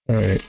All right.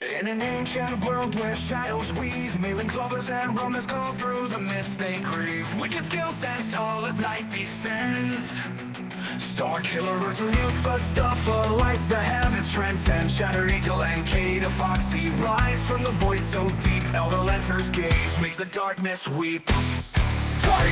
In an ancient world where shadows weave, mailing clovers and romans call through the mist they grieve. Wicked skill stands tall as night descends. Star killer Earth stuff lights the heavens transcend. Shattered eagle and Kate, a foxy rise from the void so deep. Elder Lancer's gaze makes the darkness weep.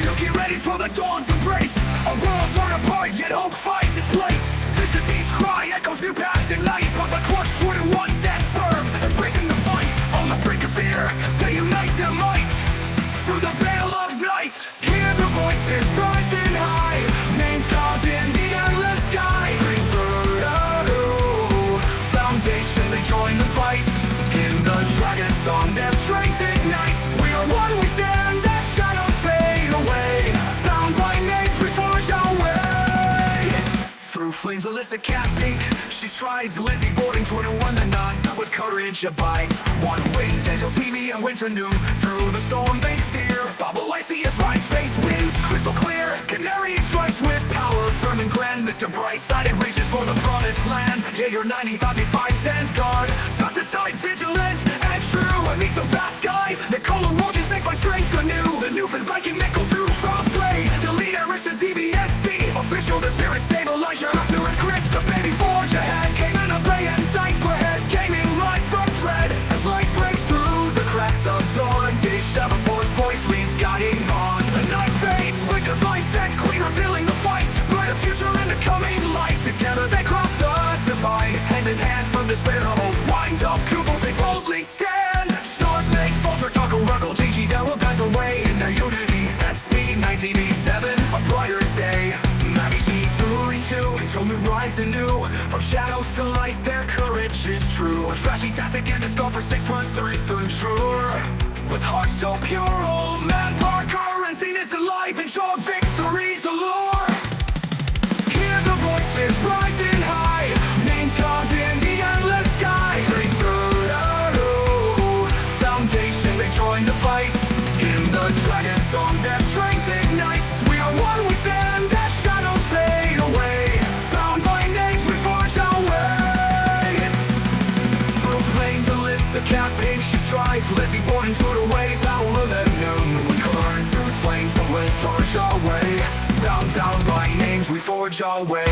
Yuki readies for the dawn's embrace. A world torn apart, yet hope finds its place. Visity's cry echoes new paths in light, but the clutch 21 stands firm, embracing the fight. On the brink of fear, they unite their might. Through the veil of night, hear the voices rising high. Names carved in the endless sky. Free foundation, they join the fight. In the dragon song, their strength ignites. We are one, we stand as shadows fade away. Bound by names, we forge our way. Through flames, Alyssa cat pink, she strides. Lizzie boarding 21, the nun with courage abides. One winged angel, TV and winter noon. Through the storm they steer. Bubble Lycius rides, face winds crystal clear. Canary strikes with power firm and grand. Mr. Brightside reaches for the promised land. Jaeger 9055 stands guard. Dr. Tide vigilant and true. Beneath the vast sky, Nicola Morgan's they find strength anew. The Newfound Viking nickel through Charles Blade. Delete Erison's EBSC. Official the spirit save Elijah. Arthur and Chris, the baby forge ahead. Came in a bay and tight per head. Gaming rise from dread. As light breaks through the cracks of dawn. Dejavanfor's voice leads guiding on. The night fades with the vice and queen revealing the fight. Brighter future in the coming light. Together they cross the divide. Hand in hand from despair to hope. Wind up, Cooper, they boldly stand. Stars make falter, Taco Ruckle, GG, there will guys away in their unity. SP 1987, a brighter day. Maggie G32 until new rise anew. From shadows to light, their courage is true. Trashy Tastic and Discover 613 through sure. With hearts so pure, old man Parker and seen is alive and show victory's allure. Hear the voices rising high, names carved in the endless sky. Free foundation, they join the fight. In the dragon song, their strength ignites. We are one, we stand as shadows fade away. Bound by names, we forge our way. Through flames, Alyssa cat pink, she strides. Lizzie boarding to the way, power at noon. We burn through flames, so we forge our way. Bound by names, we forge our way.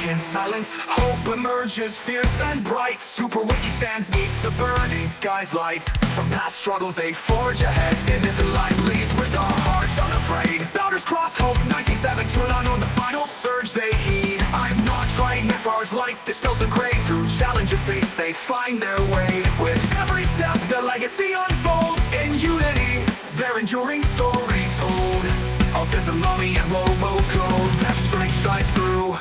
In silence, hope emerges fierce and bright. Super Wiki stands neath the burning sky's light. From past struggles they forge ahead. Sin is alive, leads with our hearts unafraid. Bounders cross hope, 97 turn on the final surge they heed. I'm not trying that far as light dispels the gray. Through challenges faced they find their way. With every step the legacy unfolds in unity. Their enduring story told. Autism, Mummy and Roboco, their strength shines through.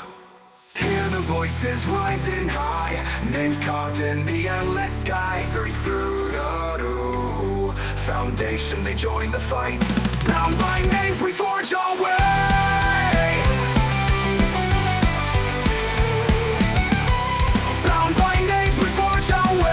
Hear the voices rising high, names carved in the endless sky. Through foundation, they join the fight. Bound by names, we forge our way. Bound by names, we forge our way.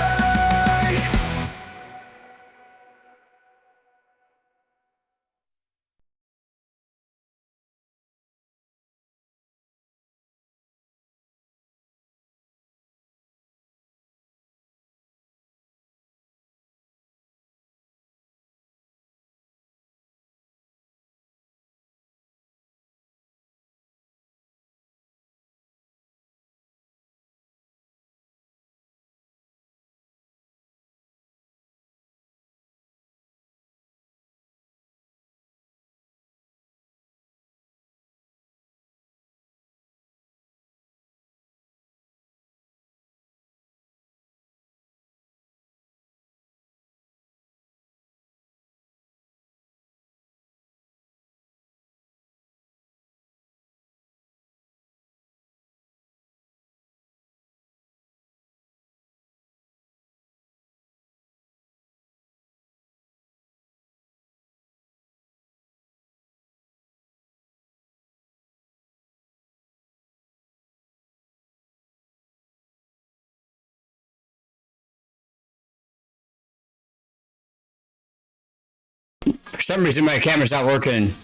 some reason my camera's not working. 1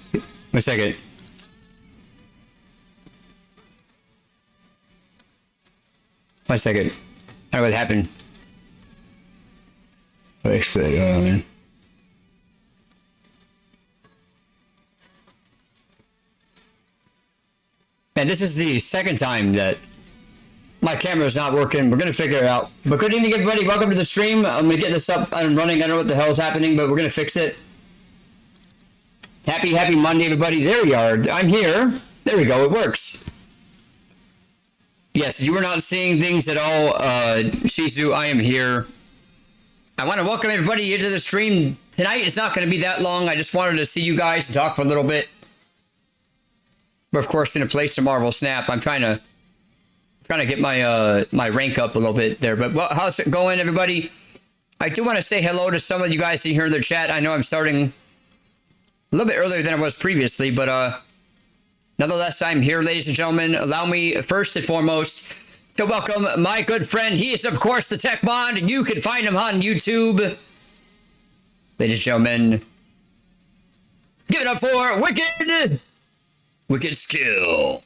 second. One second. I don't know what happened. And this is the second time that my camera's not working. We're going to figure it out. But good evening, everybody. Welcome to the stream. I'm going to get this up and running. I don't know what the hell is happening, but we're going to fix it. Happy Monday, everybody. There you are. I'm here. There we go. It works. Yes, you were not seeing things at all. Shizu, I am here. I want to welcome everybody into the stream. Tonight it's not going to be that long. I just wanted to see you guys and talk for a little bit. We're of course going to play some Marvel Snap. I'm trying to get my my rank up a little bit there. But well, how's it going, everybody? I do want to say hello to some of you guys in here in the chat. I know I'm starting a little bit earlier than I was previously, but nonetheless, I'm here, ladies and gentlemen. Allow me first and foremost to welcome my good friend. He is, of course, the Tech Bond. You can find him on YouTube. Ladies and gentlemen, give it up for Wicked Skill.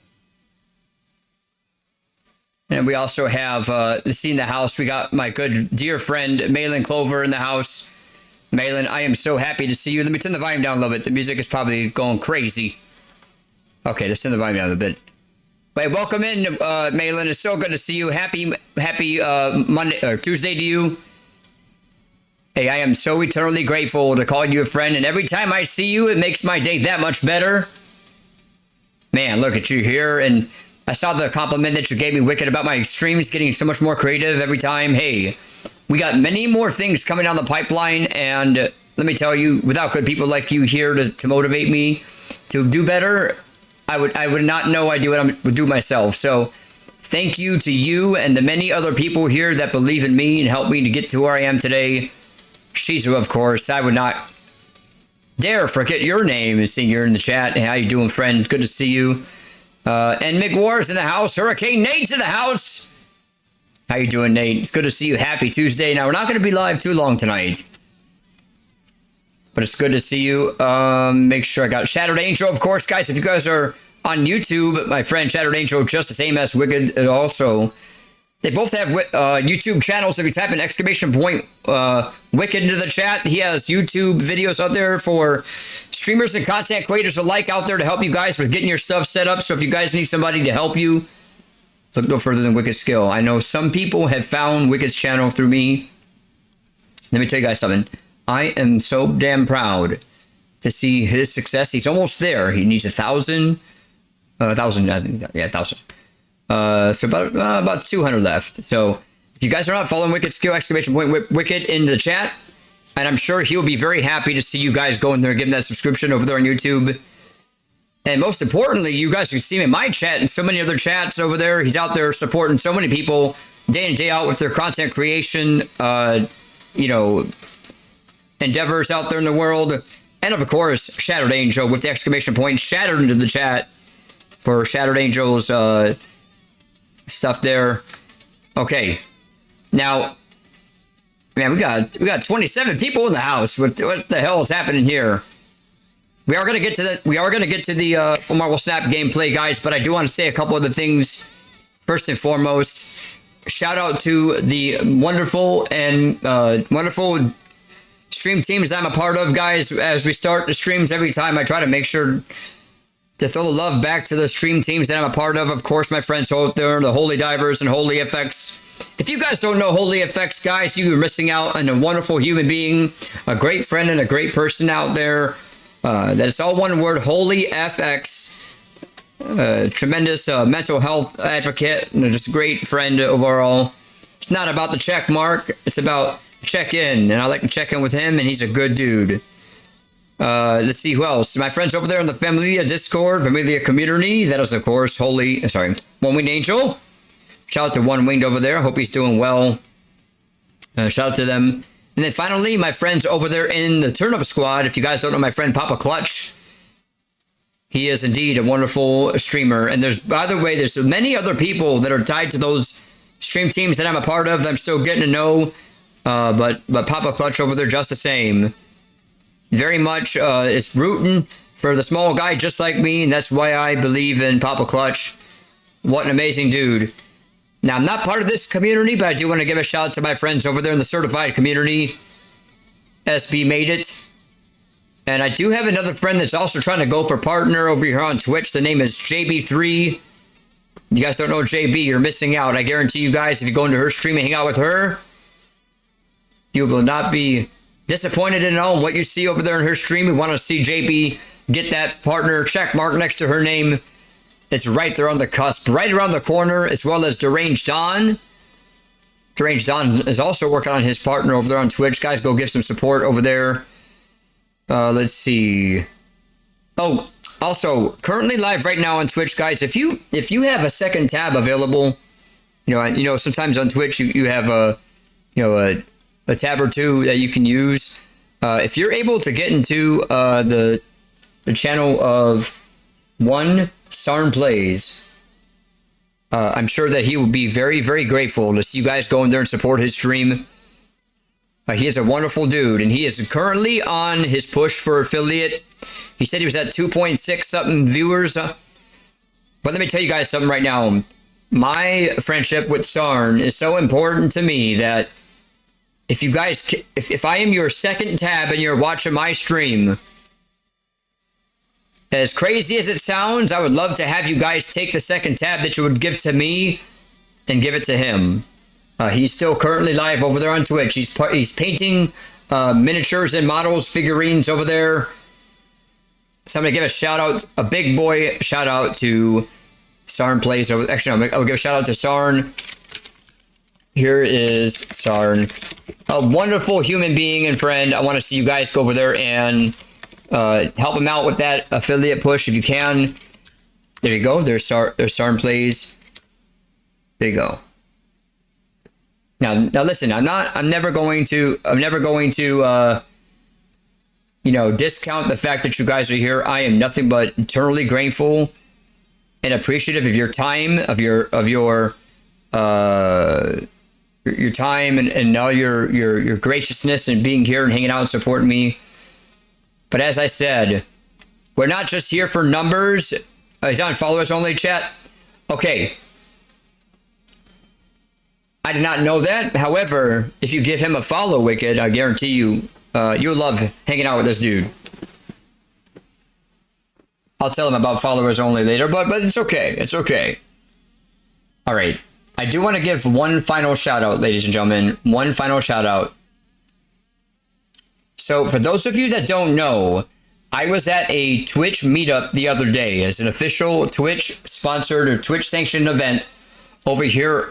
And we also have in the house. We got my good dear friend Malin Clover in the house. Malin, I am so happy to see you. Let me turn the volume down a little bit. The music is probably going crazy. Okay, let's turn the volume down a bit. But welcome in, Malin. It's so good to see you. Happy Monday or Tuesday to you. Hey, I am so eternally grateful to call you a friend, and every time I see you, it makes my day that much better. Man, look at you here, and I saw the compliment that you gave me, Wicked, about my streams getting so much more creative every time. Hey, we got many more things coming down the pipeline, and let me tell you, without good people like you here to motivate me to do better, I would not know I do what I would do myself. So thank you to you and the many other people here that believe in me and help me to get to where I am today. Shizu, of course, I would not dare forget your name and seeing you're in the chat. Hey, how you doing, friend? Good to see you. And Mick Wars in the house. Hurricane Nate's in the house. How you doing, Nate? It's good to see you. Happy Tuesday. Now, we're not going to be live too long tonight, but it's good to see you. Make sure I got Shattered Angel, of course, guys. If you guys are on YouTube, my friend Shattered Angel, just the same as Wicked, also. They both have YouTube channels. If you type in !Wicked into the chat, he has YouTube videos out there for streamers and content creators alike out there to help you guys with getting your stuff set up. So if you guys need somebody to help you, look no further than Wicked Skill. I know some people have found Wicked's channel through me. Let me tell you guys something. I am so damn proud to see his success. He's almost there. He needs 1,000. 1,000, I think. Yeah, 1,000. So about 200 left. So if you guys are not following Wicked Skill, !Wicked in the chat, and I'm sure he'll be very happy to see you guys go in there and give him that subscription over there on YouTube. And most importantly, you guys can see him in my chat and so many other chats over there. He's out there supporting so many people day in, day out with their content creation, endeavors out there in the world. And of course, Shattered Angel with the ! Shattered into the chat for Shattered Angel's stuff there. Okay, now, man, we got 27 people in the house. What the hell is happening here? We are gonna get to the full Marvel Snap gameplay, guys. But I do want to say a couple other things. First and foremost, shout out to the wonderful stream teams I'm a part of, guys. As we start the streams every time, I try to make sure to throw the love back to the stream teams that I'm a part of. Of course, my friends out there, the Holy Divers and Holy FX. If you guys don't know Holy FX, guys, you're missing out on a wonderful human being, a great friend, and a great person out there. That's all one word, Holy FX. Tremendous mental health advocate, and just a great friend overall. It's not about the check mark, it's about check in, and I like to check in with him, and he's a good dude. Let's see who else. My friends over there in the Familia Discord, Familia community. That is, of course, One Winged Angel. Shout out to One Winged over there. Hope he's doing well. Shout out to them. And then finally, my friends over there in the Turnip Squad. If you guys don't know my friend Papa Clutch, he is indeed a wonderful streamer. And by the way, there's many other people that are tied to those stream teams that I'm a part of that I'm still getting to know. But Papa Clutch over there just the same. very much is rooting for the small guy just like me, and that's why I believe in Papa Clutch. What an amazing dude. Now, I'm not part of this community, but I do want to give a shout out to my friends over there in the certified community. SB made it. And I do have another friend that's also trying to go for partner over here on Twitch. The name is JB3. You guys don't know JB, you're missing out. I guarantee you guys, if you go into her stream and hang out with her, you will not be disappointed in all what you see over there in her stream. We want to see JB get that partner check mark next to her name. It's right there on the cusp, right around the corner, as well as Deranged Don. Deranged Don is also working on his partner over there on Twitch. Guys, go give some support over there. Let's see. Oh, also, currently live right now on Twitch, guys. If you have a second tab available, you know, sometimes on Twitch you have a tab or two that you can use. If you're able to get into the channel of One Sarn Plays, I'm sure that he will be very, very grateful to see you guys go in there and support his stream. He is a wonderful dude, and he is currently on his push for affiliate. He said he was at 2.6 something viewers. But let me tell you guys something right now. My friendship with Sarn is so important to me that if you guys, if I am your second tab and you're watching my stream, as crazy as it sounds, I would love to have you guys take the second tab that you would give to me and give it to him. He's still currently live over there on Twitch. He's painting miniatures and models, figurines over there. So I'm going to give a shout out, a big boy shout out to Sarn Plays. Actually, no, I'll give a shout out to Sarn. Here is Sarn. A wonderful human being and friend. I want to see you guys go over there and help him out with that affiliate push if you can. There you go. There's Sarn Plays. There you go. Now listen. I'm never going to discount the fact that you guys are here. I am nothing but eternally grateful and appreciative of your time, of your time and all your graciousness and being here and hanging out and supporting me. But as I said, we're not just here for numbers. He's on followers only, chat. Okay. I did not know that. However, if you give him a follow, Wicked, I guarantee you, you'll love hanging out with this dude. I'll tell him about followers only later, but it's okay. It's okay. All right. I do want to give one final shout out, ladies and gentlemen. One final shout out. So for those of you that don't know, I was at a Twitch meetup the other day as an official Twitch sponsored or Twitch sanctioned event over here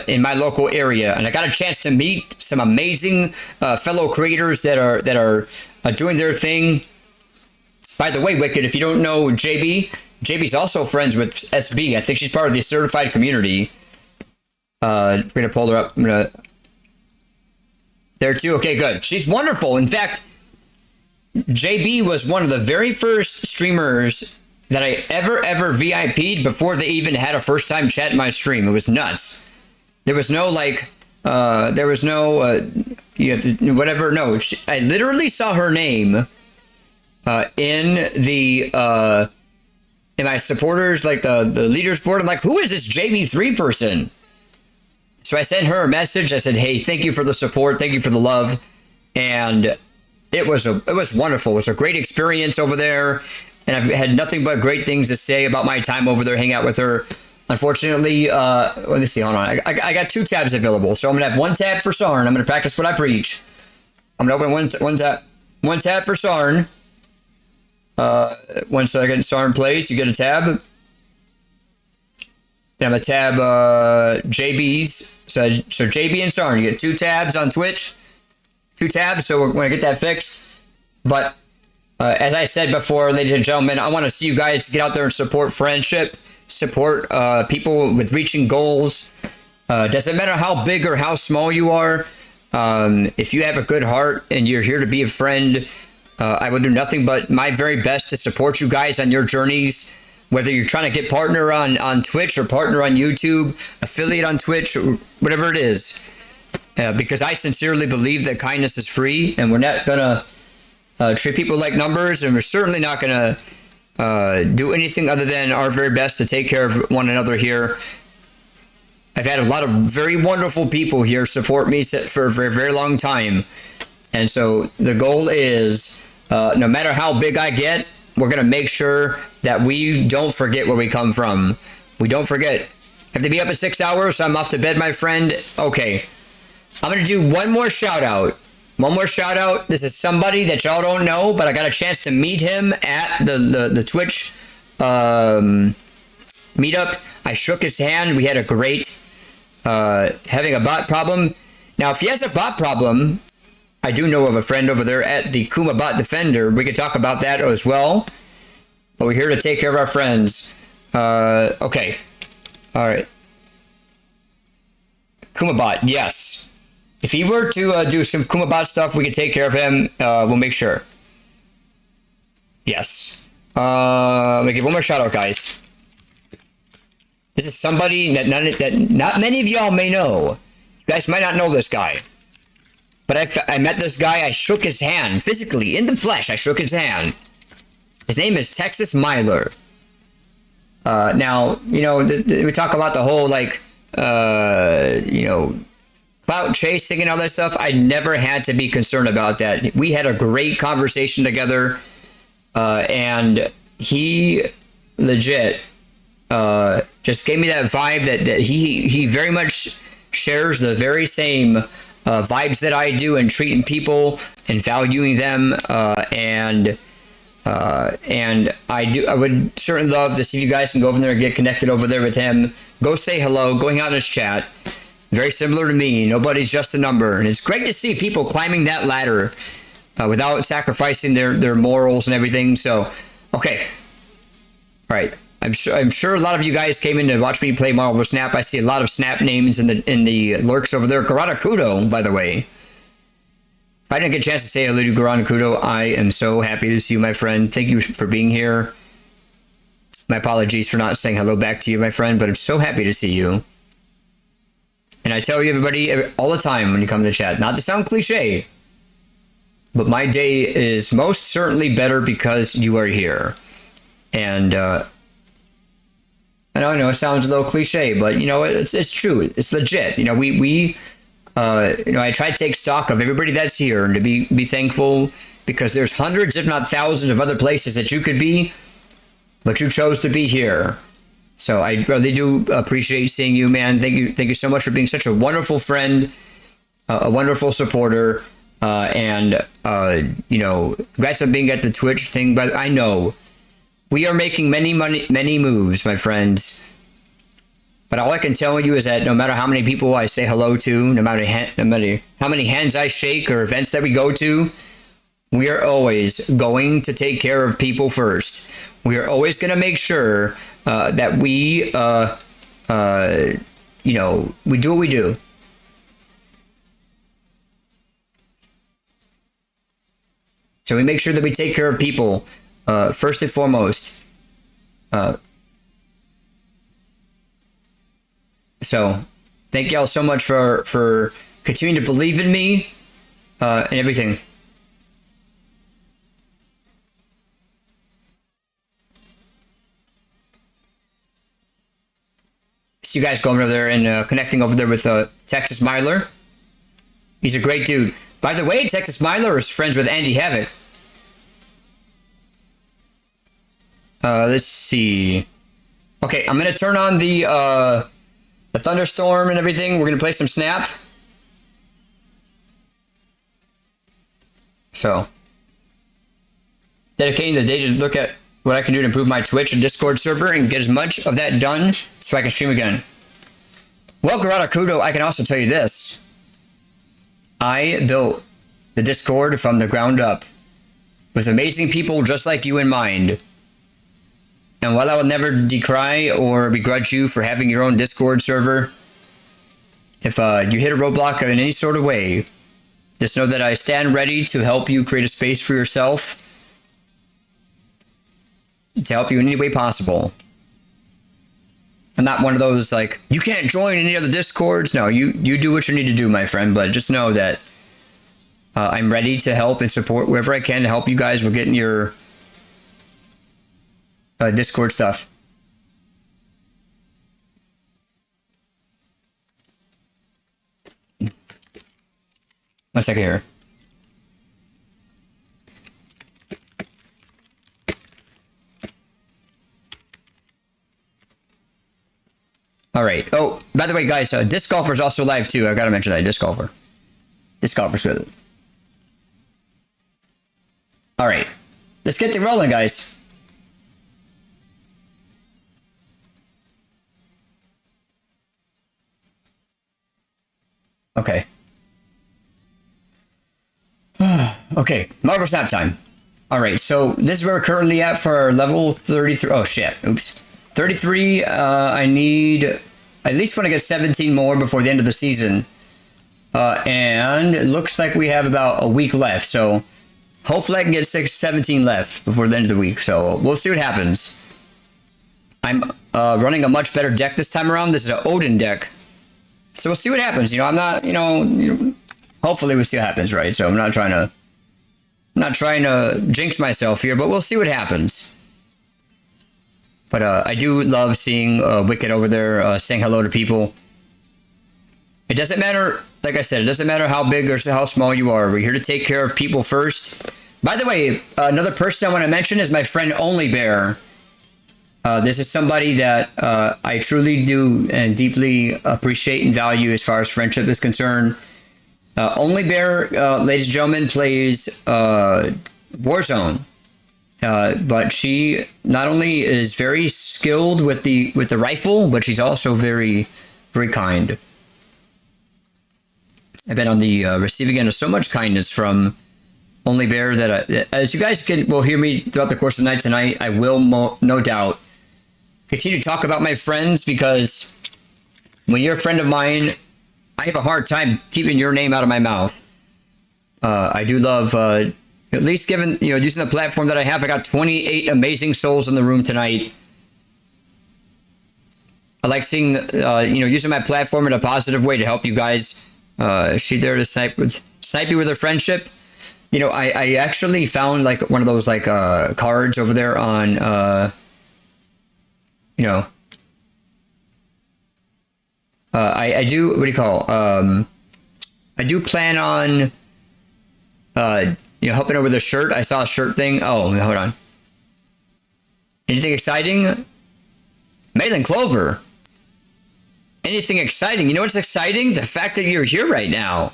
in my local area, and I got a chance to meet some amazing fellow creators that are doing their thing. By the way, Wicked, if you don't know JB's also friends with SB. I think she's part of the certified community. We're gonna pull her up. I'm gonna there too. Okay, good. She's wonderful. In fact, JB was one of the very first streamers that I ever VIP'd before they even had a first time chat in my stream. It was nuts. There was no you have to, whatever. No, I literally saw her name in my supporters, like the leaders board. I'm like, who is this JB3 person? So I sent her a message. I said, hey, thank you for the support. Thank you for the love. And it was wonderful. It was a great experience over there. And I've had nothing but great things to say about my time over there, hang out with her. Unfortunately, let me see, hold on. I got two tabs available. So I'm going to have one tab for Sarn. I'm going to practice what I preach. I'm going to open one tab for Sarn. 1 second, Sarn Plays, you get a tab. Then I'm going to tab JB's. So JB and Sarn, you get two tabs on Twitch. Two tabs, so we're going to get that fixed. But as I said before, ladies and gentlemen, I want to see you guys get out there and support friendship, support people with reaching goals. Doesn't matter how big or how small you are. If you have a good heart and you're here to be a friend, I will do nothing but my very best to support you guys on your journeys. Whether you're trying to get partner on Twitch or partner on YouTube, affiliate on Twitch, or whatever it is. Because I sincerely believe that kindness is free, and we're not gonna treat people like numbers, and we're certainly not going to do anything other than our very best to take care of one another here. I've had a lot of very wonderful people here support me for a very, very long time. And so the goal is, no matter how big I get, we're going to make sure that we don't forget where we come from. We don't forget. Have to be up at 6 hours, so I'm off to bed, my friend. Okay. I'm going to do one more shout out. One more shout out. This is somebody that y'all don't know, but I got a chance to meet him at the Twitch meetup. I shook his hand. We had a great having a bot problem. Now, if he has a bot problem, I do know of a friend over there at the Kuma Bot Defender. We could talk about that as well. But we're here to take care of our friends. Okay. All right. Kuma Bot, yes. If he were to do some Kuma Bot stuff, we could take care of him. We'll make sure. Yes. Let me give one more shout out, guys. This is somebody that not many of y'all may know. You guys might not know this guy. But I met this guy. I shook his hand. Physically, in the flesh, I shook his hand. His name is Texas Myler. Now, you know, we talk about the whole, like, you know, clout chasing and all that stuff. I never had to be concerned about that. We had a great conversation together. And he legit just gave me that vibe that he very much shares the very same vibes that I do in treating people and valuing them. And I would certainly love to see if you guys can go over there and get connected over there with him. Go say hello, going out in his chat. Very similar to me. Nobody's just a number. And it's great to see people climbing that ladder without sacrificing their morals and everything. So, okay. All right. I'm sure a lot of you guys came in to watch me play Marvel Snap. I see a lot of Snap names in the lurks over there. Garada Kudo, by the way. If I didn't get a chance to say hello to Garada Kudo, I am so happy to see you, my friend. Thank you for being here. My apologies for not saying hello back to you, my friend, but I'm so happy to see you. And I tell you, everybody, all the time when you come to the chat, not to sound cliche, but my day is most certainly better because you are here. And I know it sounds a little cliche, but you know it's true. It's legit. You know we you know, I try to take stock of everybody that's here and to be thankful because there's hundreds, if not thousands, of other places that you could be, but you chose to be here. So I really do appreciate seeing you, man. Thank you so much for being such a wonderful friend, a wonderful supporter, and you know, congrats on being at the Twitch thing. But I know we are making many moves, my friends. But all I can tell you is that no matter how many people I say hello to, no matter how many hands I shake or events that we go to, we are always going to take care of people first. We are always going to make sure that we, you know, we do what we do. So we make sure that we take care of people first and foremost. So thank y'all so much for continuing to believe in me and everything. See you guys going over there and connecting over there with Texas Myler. He's a great dude. By the way, Texas Myler is friends with Andy Havoc. Let's see. Okay, I'm gonna turn on the thunderstorm and everything. We're gonna play some Snap. So, dedicating the day to look at what I can do to improve my Twitch and Discord server and get as much of that done so I can stream again. Well, Garada Kudo, I can also tell you this. I built the Discord from the ground up with amazing people just like you in mind. And while I will never decry or begrudge you for having your own Discord server, if you hit a roadblock in any sort of way, just know that I stand ready to help you create a space for yourself, to help you in any way possible. I'm not one of those, like, you can't join any other Discords. No, you do what you need to do, my friend, but just know that I'm ready to help and support wherever I can to help you guys with getting your Discord stuff. One second here. All right. Oh, by the way, guys, Disc Golfer is also live too. I gotta mention that. Disc Golfer. Disc Golfer's good. All right. Let's get it rolling, guys. Okay. Okay. Marvel Snap time. All right. So this is where we're currently at for level 33. Oh, shit. Oops. 33, I need at least want to get 17 more before the end of the season. And it looks like we have about a week left. So hopefully I can get 17 left before the end of the week. So we'll see what happens. I'm running a much better deck this time around. This is an Odin deck. So we'll see what happens. You know, I'm not, hopefully we'll see what happens, right? So I'm not trying to jinx myself here, but we'll see what happens. But I do love seeing Wicked over there saying hello to people. It doesn't matter, like I said, it doesn't matter how big or how small you are. We're here to take care of people first. By the way, another person I want to mention is my friend Only Bear. This is somebody that I truly do and deeply appreciate and value as far as friendship is concerned. Only Bear, ladies and gentlemen, plays Warzone. But she not only is very skilled with the rifle, but she's also very, very kind. I've been on the receiving end of so much kindness from Only Bear that as you guys will hear me throughout the course of the night tonight, I will no doubt continue to talk about my friends, because when you're a friend of mine, I have a hard time keeping your name out of my mouth. I do love at least given, using the platform that I have. I got 28 amazing souls in the room tonight. I like seeing, using my platform in a positive way to help you guys. Is she there to snipe you with her friendship? I actually found like one of those like cards over there on, I do, what do you call, I do plan on, helping her with a shirt. I saw a shirt thing. Oh, hold on. Anything exciting? Malin Clover. Anything exciting? You know what's exciting? The fact that you're here right now.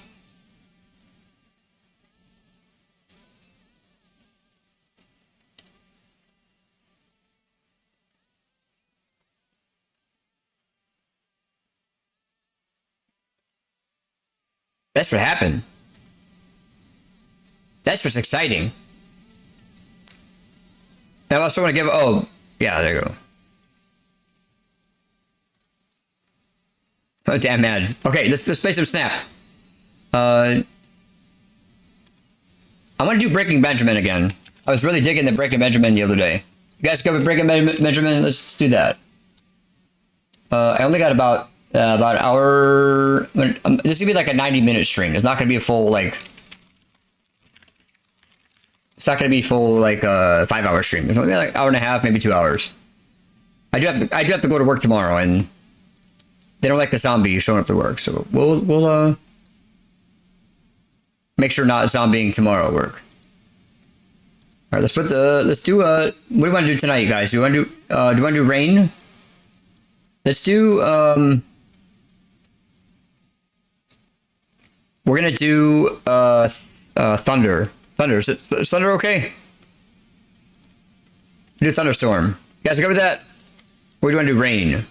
That's what happened. That's what's exciting. I also want to give... Oh, yeah, there you go. Oh, damn mad. Okay, let's play some Snap. I want to do Breaking Benjamin again. I was really digging the Breaking Benjamin the other day. You guys go with Breaking Benjamin? Let's do that. I only got about an hour... This is going to be like a 90-minute stream. It's not going to be a full, like... It's not going to be full, like, 5-hour stream. It's only like an hour and a half, maybe 2 hours. I do have to go to work tomorrow, and they don't like the zombie showing up to work, so we'll make sure not zombieing tomorrow at work. All right, let's do what do you want to do tonight, guys? Do you want to do rain? Let's do we're gonna do thunder. Thunder, is thunder okay? Do thunderstorm. You guys go with that? Or do you want to do rain?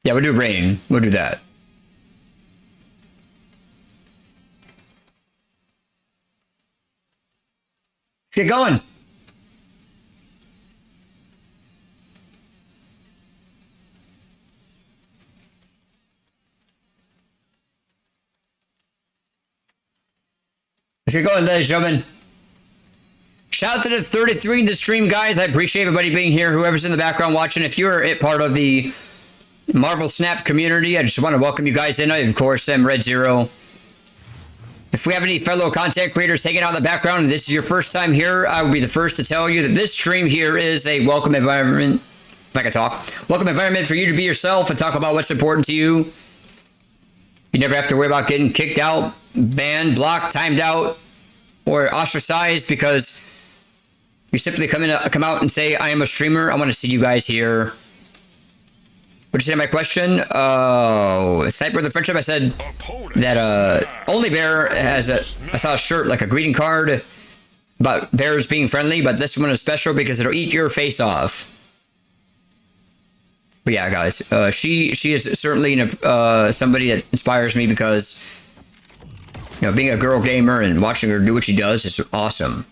Yeah, we'll do rain. We'll do that. Let's get going. Let's get going, ladies and gentlemen. Shout out to the 33 in the stream, guys. I appreciate everybody being here. Whoever's in the background watching, if you're part of the Marvel Snap community, I just want to welcome you guys in. I, of course, am Red Zero. If we have any fellow content creators hanging out in the background and this is your first time here, I will be the first to tell you that this stream here is a welcome environment. If I can talk. Welcome environment for you to be yourself and talk about what's important to you. You never have to worry about getting kicked out, banned, blocked, timed out, or ostracized because you simply come out and say, I am a streamer. I want to see you guys here. What did you say to my question? Oh, Sniper of the Friendship. I said that Only Bear has I saw a shirt, like a greeting card about bears being friendly, but this one is special because it'll eat your face off. But yeah, guys, she is certainly somebody that inspires me because, you know, being a girl gamer and watching her do what she does is awesome.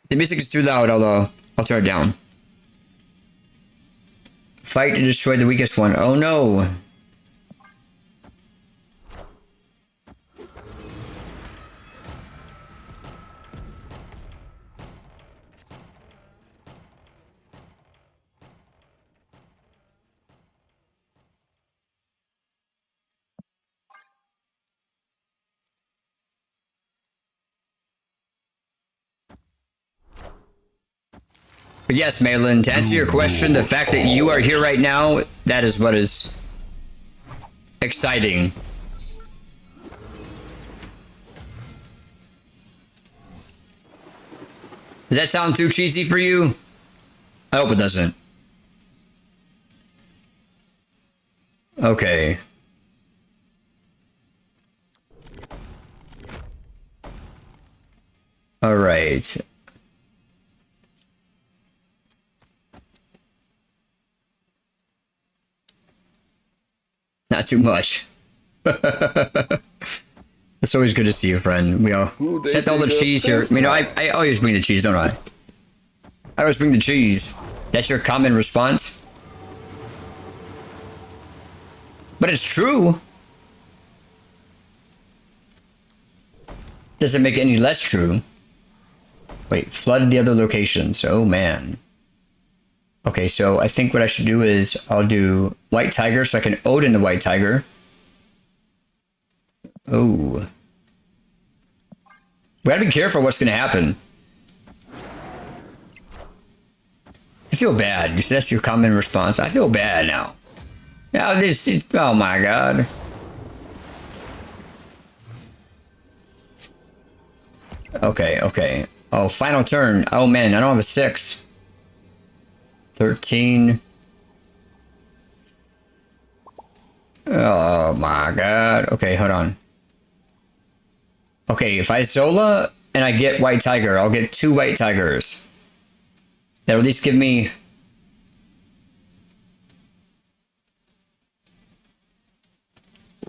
The music is too loud, although I'll turn it down. Fight to destroy the weakest one. Oh no. But yes, Malin, to answer your question, the fact that you are here right now, that is what is exciting. Does that sound too cheesy for you? I hope it doesn't. Okay. All right. Not too much. It's always good to see you, friend. We all set all the cheese here. You know, I always bring the cheese, don't I? I always bring the cheese. That's your common response? But it's true. Doesn't make it any less true. Wait, flood the other locations. Oh, man. Okay, so I think what I should do is I'll do White Tiger so I can Odin the White Tiger. Oh. We gotta be careful what's gonna happen. I feel bad. You said that's your common response. I feel bad now. Now this, oh my god. Okay, okay. Oh, final turn. Oh man, I don't have a 6. 13. Oh my god. Okay, hold on. Okay, if I Zola and I get White Tiger, I'll get 2 White Tigers. That'll at least give me...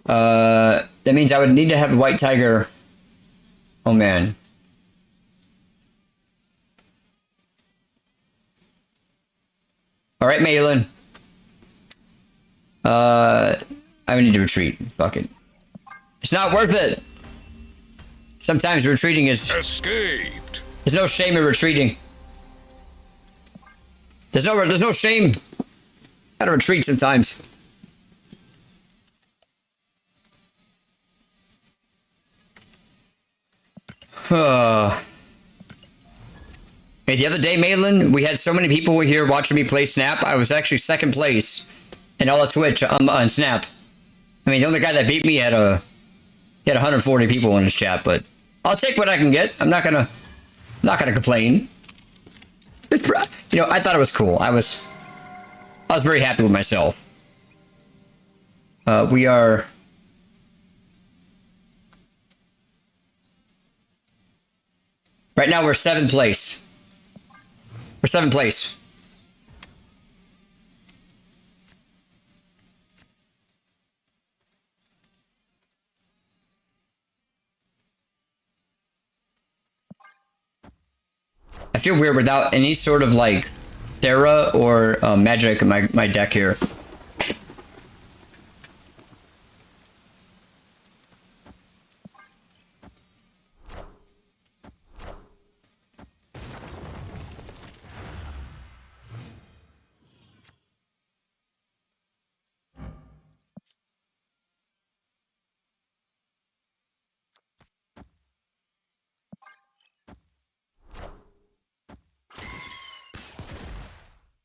that means I would need to have a White Tiger. Oh man. All right, Malin. I need to retreat. Fuck it. It's not worth it. Sometimes retreating is... Escaped. There's no shame in retreating. There's no shame. Gotta retreat sometimes. Hey, the other day, Malin, we had so many people here watching me play Snap. I was actually 2nd place in all of Twitch on Snap. I mean, the only guy that beat me had 140 people in his chat, but I'll take what I can get. I'm not gonna complain. You know, I thought it was cool. I was very happy with myself. We are... Right now, we're 7th place. We're 7th place. I feel weird without any sort of like Sarah or magic in my deck here.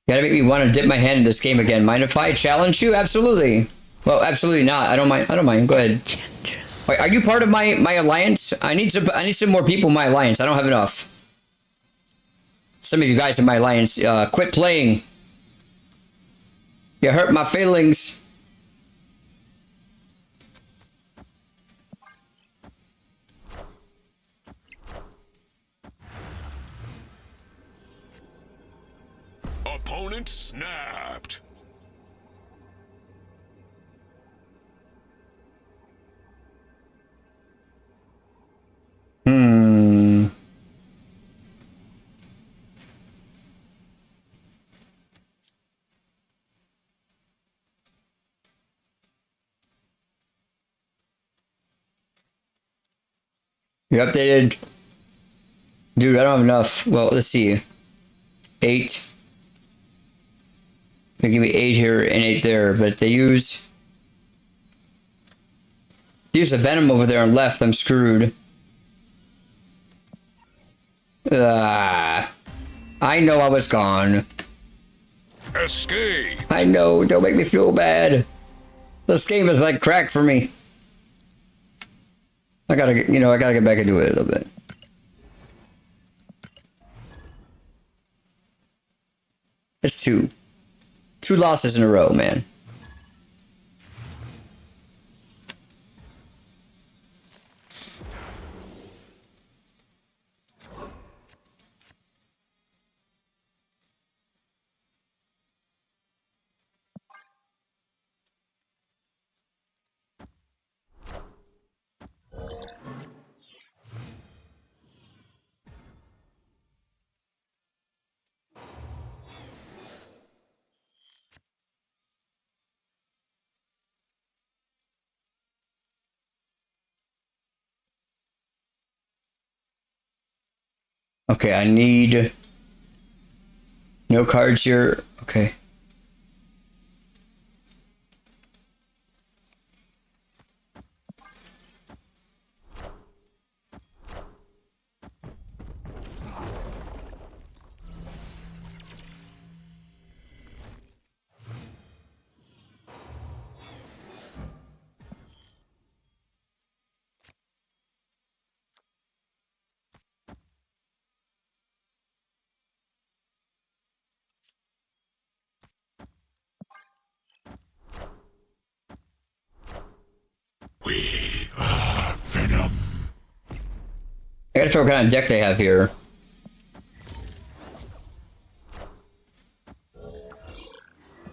Gotta make me want to dip my hand in this game again. Mind if I challenge you? Absolutely. Well, absolutely not. I don't mind. I don't mind. Go ahead. Wait, are you part of my alliance? I need some more people in my alliance. I don't have enough. Some of you guys in my alliance, quit playing. You hurt my feelings. Opponent snapped. You updated. Dude, I don't have enough. Well, let's see. 8. They give me 8 here and 8 there, but they use the venom over there on left. I'm screwed. I know I was gone. Escape. I know. Don't make me feel bad. This game is like crack for me. I gotta get back into it a little bit. It's 2. 2 losses in a row, man. Okay, I need no cards here. Okay. We are Venom. I gotta show what kind of deck they have here.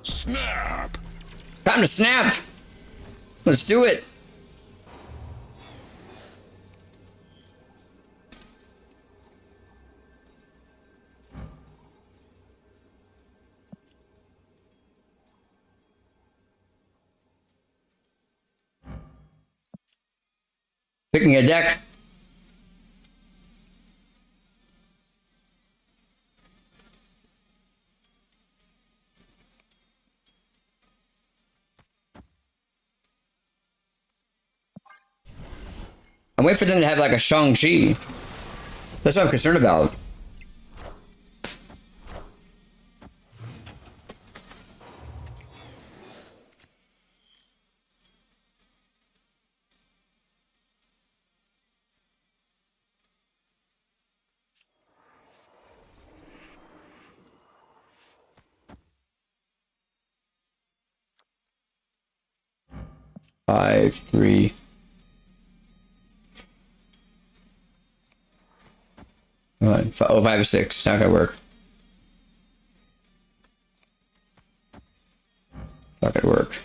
Snap. Time to snap! Let's do it! Picking a deck. I'm waiting for them to have like a Shang-Chi. That's what I'm concerned about. Five, 3. Oh, 5 or 6. It's not gonna work. It's not gonna work.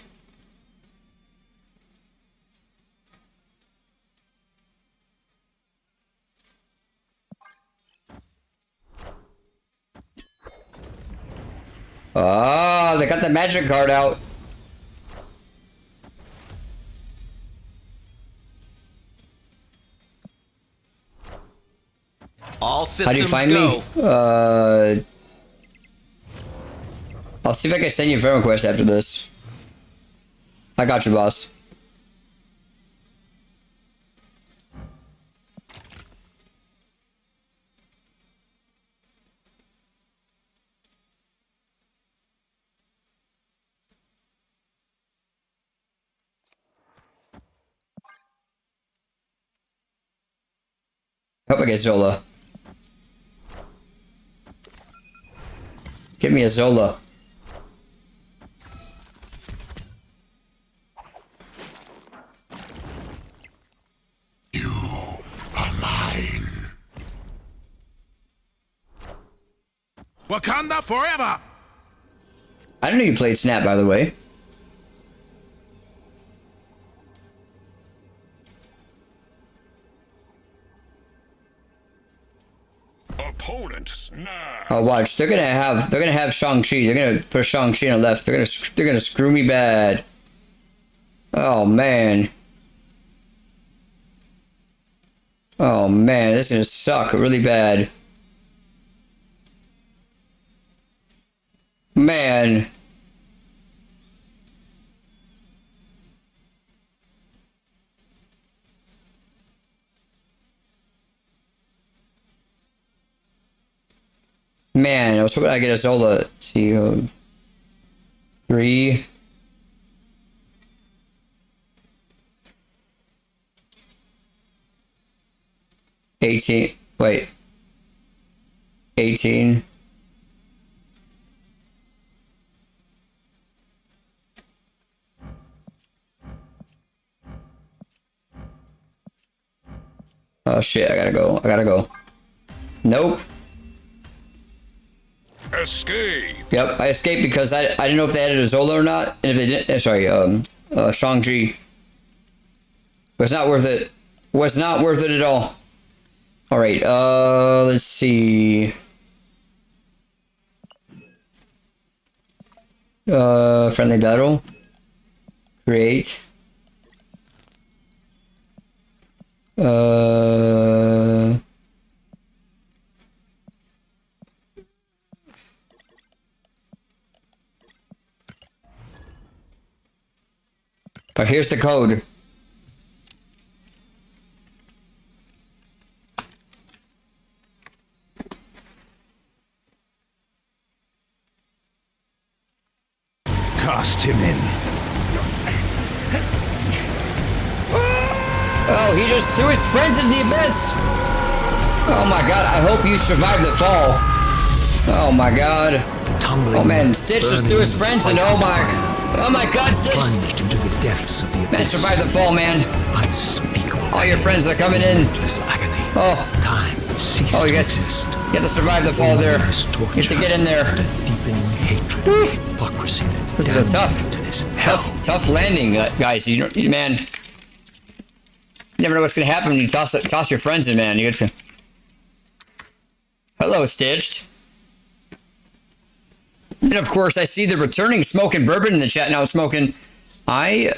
Oh, they got the magic card out. All How do you systems find go. me? I'll see if I can send you a friend request after this. I got you, boss. Hope I get Zola. Give me a Zola. You are mine. Wakanda forever! I didn't know you played Snap, by the way. Opponent snap. Oh, watch. They're gonna have Shang-Chi. They're gonna put Shang-Chi on the left. They're gonna screw me bad. Oh man. Oh man, this is gonna suck really bad. Man. Man, I was hoping I get a Zola. Let's see, 3. Wait. 18. Oh shit, I gotta go. Nope. Escape. Yep, I escaped because I didn't know if they added a Zola or not, and if they didn't, sorry, Shang-Chi. Was not worth it. Was not worth it at all. All right, let's see. Friendly battle. Create. Oh, here's the code. Cast him in. Oh, he just threw his friends into the abyss. Oh my god, I hope you survive the fall. Oh my god. Oh man, Stitch just threw his friends in. Oh my god, Stitch. Plunged into the depths of the Man, abyss. survive the fall, man. Unspeakable All your friends are coming in. endless agony. Oh. Time ceased Oh, you to guys, exist. you have to survive the fall there. Endless You torture have to get in there. and a deepening hatred Woo. of hypocrisy that This is a damned me to this hell. tough landing, guys. Man, you never know what's gonna happen when you toss your friends in, man. You get to. Hello, Stitched. And of course, I see the returning Smoking Bourbon in the chat now. Smoking, I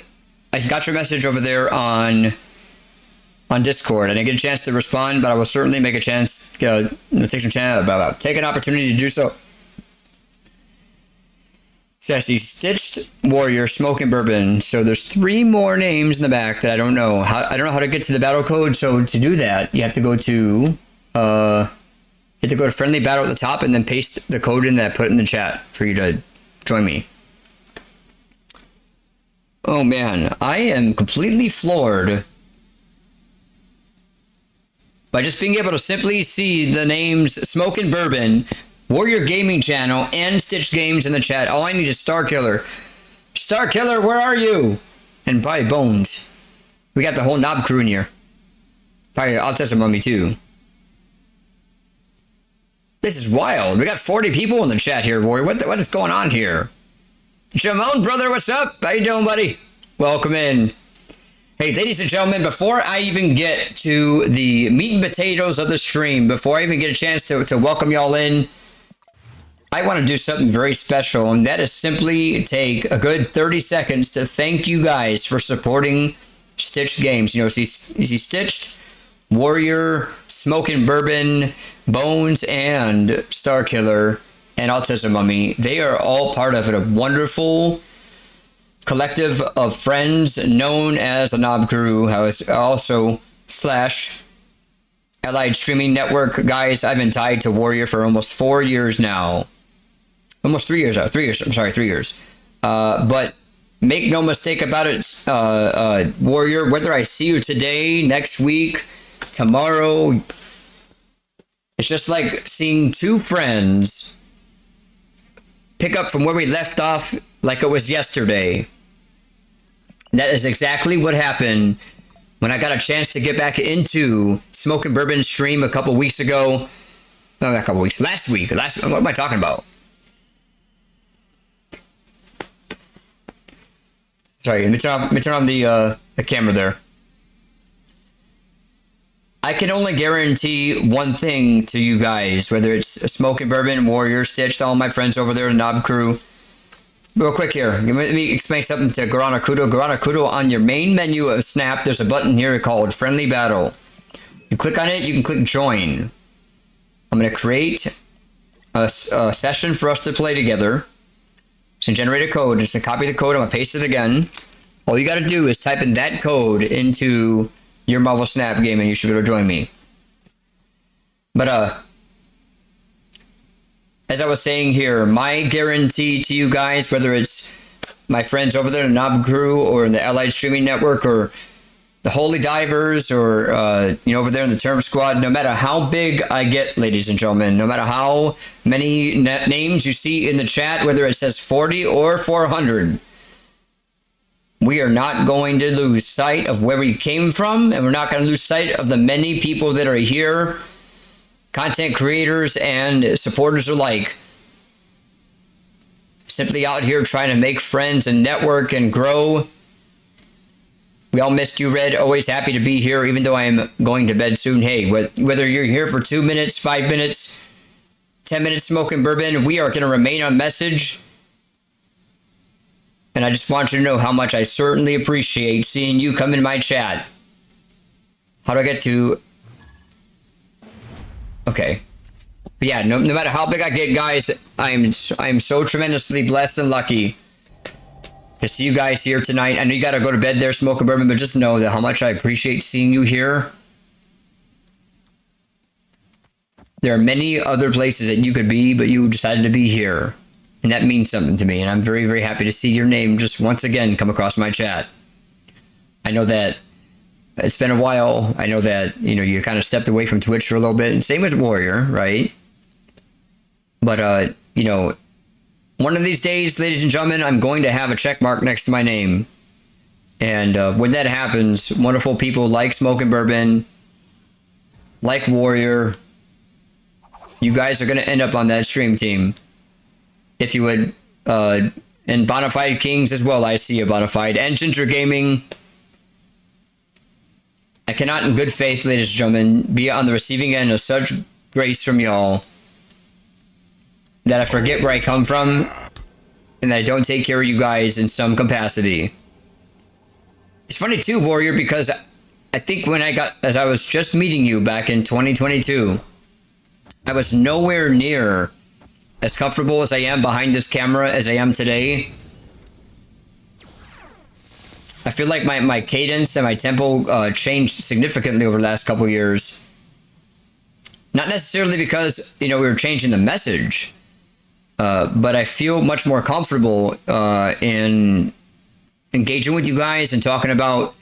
got your message over there on Discord. I didn't get a chance to respond, but I will certainly make a chance. Take some chance. Take an opportunity to do so. So I see Stitched Warrior Smoking Bourbon. So there's 3 more names in the back that I don't know. I don't know how to get to the battle code. So to do that, you have to go to friendly battle at the top and then paste the code in that I put in the chat for you to join me. Oh man, I am completely floored by just being able to simply see the names Smokin' Bourbon, Warrior Gaming Channel, and Stitch Games in the chat. All I need is Starkiller. Starkiller, where are you? And probably Bones. We got the whole Knob crew in here. Probably Autism Mummy too. This is wild. We got 40 people in the chat here, Warrior. What is going on here? Shimon, brother, what's up? How you doing, buddy? Welcome in. Hey, ladies and gentlemen, before I even get to the meat and potatoes of the stream, before I even get a chance to welcome y'all in, I want to do something very special, and that is simply take a good 30 seconds to thank you guys for supporting Stitched Games. You know, see Stitched, Warrior, Smokin' Bourbon, Bones, and Starkiller, and Autism Mummy. They are all part of a wonderful collective of friends known as the Knob Crew, how is also / Allied Streaming Network. Guys, I've been tied to Warrior for almost 4 years now. Almost 3 years. 3 years. I'm sorry, 3 years. But make no mistake about it, Warrior, whether I see you today, next week, tomorrow, It's just like seeing two friends pick up from where we left off like it was yesterday. That is exactly what happened when I got a chance to get back into Smoking Bourbon stream a couple weeks ago. No, not a couple weeks. Last week. What am I talking about? Sorry, let me turn on the camera there. I can only guarantee one thing to you guys, whether it's Smoking Bourbon, Warrior, Stitched, all my friends over there, the Knob Crew. Real quick here, let me explain something to Garana Kudo. Garana Kudo, on your main menu of Snap, there's a button here called Friendly Battle. You click on it, you can click Join. I'm going to create a session for us to play together. So generate a code. Just to copy the code, I'm going to paste it again. All you got to do is type in that code into your Marvel Snap game and you should be able to join me. But as I was saying here, my guarantee to you guys, whether it's my friends over there in the Knob Crew or in the Allied Streaming Network or the Holy Divers or over there in the Term Squad, no matter how big I get, ladies and gentlemen, no matter how many names you see in the chat, whether it says 40 or 400, we are not going to lose sight of where we came from, and we're not going to lose sight of the many people that are here, content creators and supporters alike, simply out here trying to make friends and network and grow. We all missed you, Red. Always happy to be here, even though I am going to bed soon. Hey, whether you're here for 2 minutes, 5 minutes, 10 minutes smoking bourbon, we are going to remain on message. And I just want you to know how much I certainly appreciate seeing you come in my chat. How do I get to... Okay. But yeah, no matter how big I get, guys, I am so tremendously blessed and lucky to see you guys here tonight. I know you got to go to bed there, smoking bourbon, but just know that how much I appreciate seeing you here. There are many other places that you could be, but you decided to be here. And that means something to me, and I'm very, very happy to see your name just once again come across my chat. I know that it's been a while. I know that, you kind of stepped away from Twitch for a little bit, and same with Warrior, right? But, one of these days, ladies and gentlemen, I'm going to have a check mark next to my name. And when that happens, wonderful people like Smoking Bourbon, like Warrior, you guys are going to end up on that stream team. If you would, and Bonafide Kings as well, I see a Bonafide, and Ginger Gaming. I cannot in good faith, ladies and gentlemen, be on the receiving end of such grace from y'all that I forget where I come from and that I don't take care of you guys in some capacity. It's funny too, Warrior, because I think as I was just meeting you back in 2022, I was nowhere near as comfortable as I am behind this camera as I am today. I feel like my cadence and my tempo changed significantly over the last couple years. Not necessarily because, we were changing the message, but I feel much more comfortable in engaging with you guys and talking about,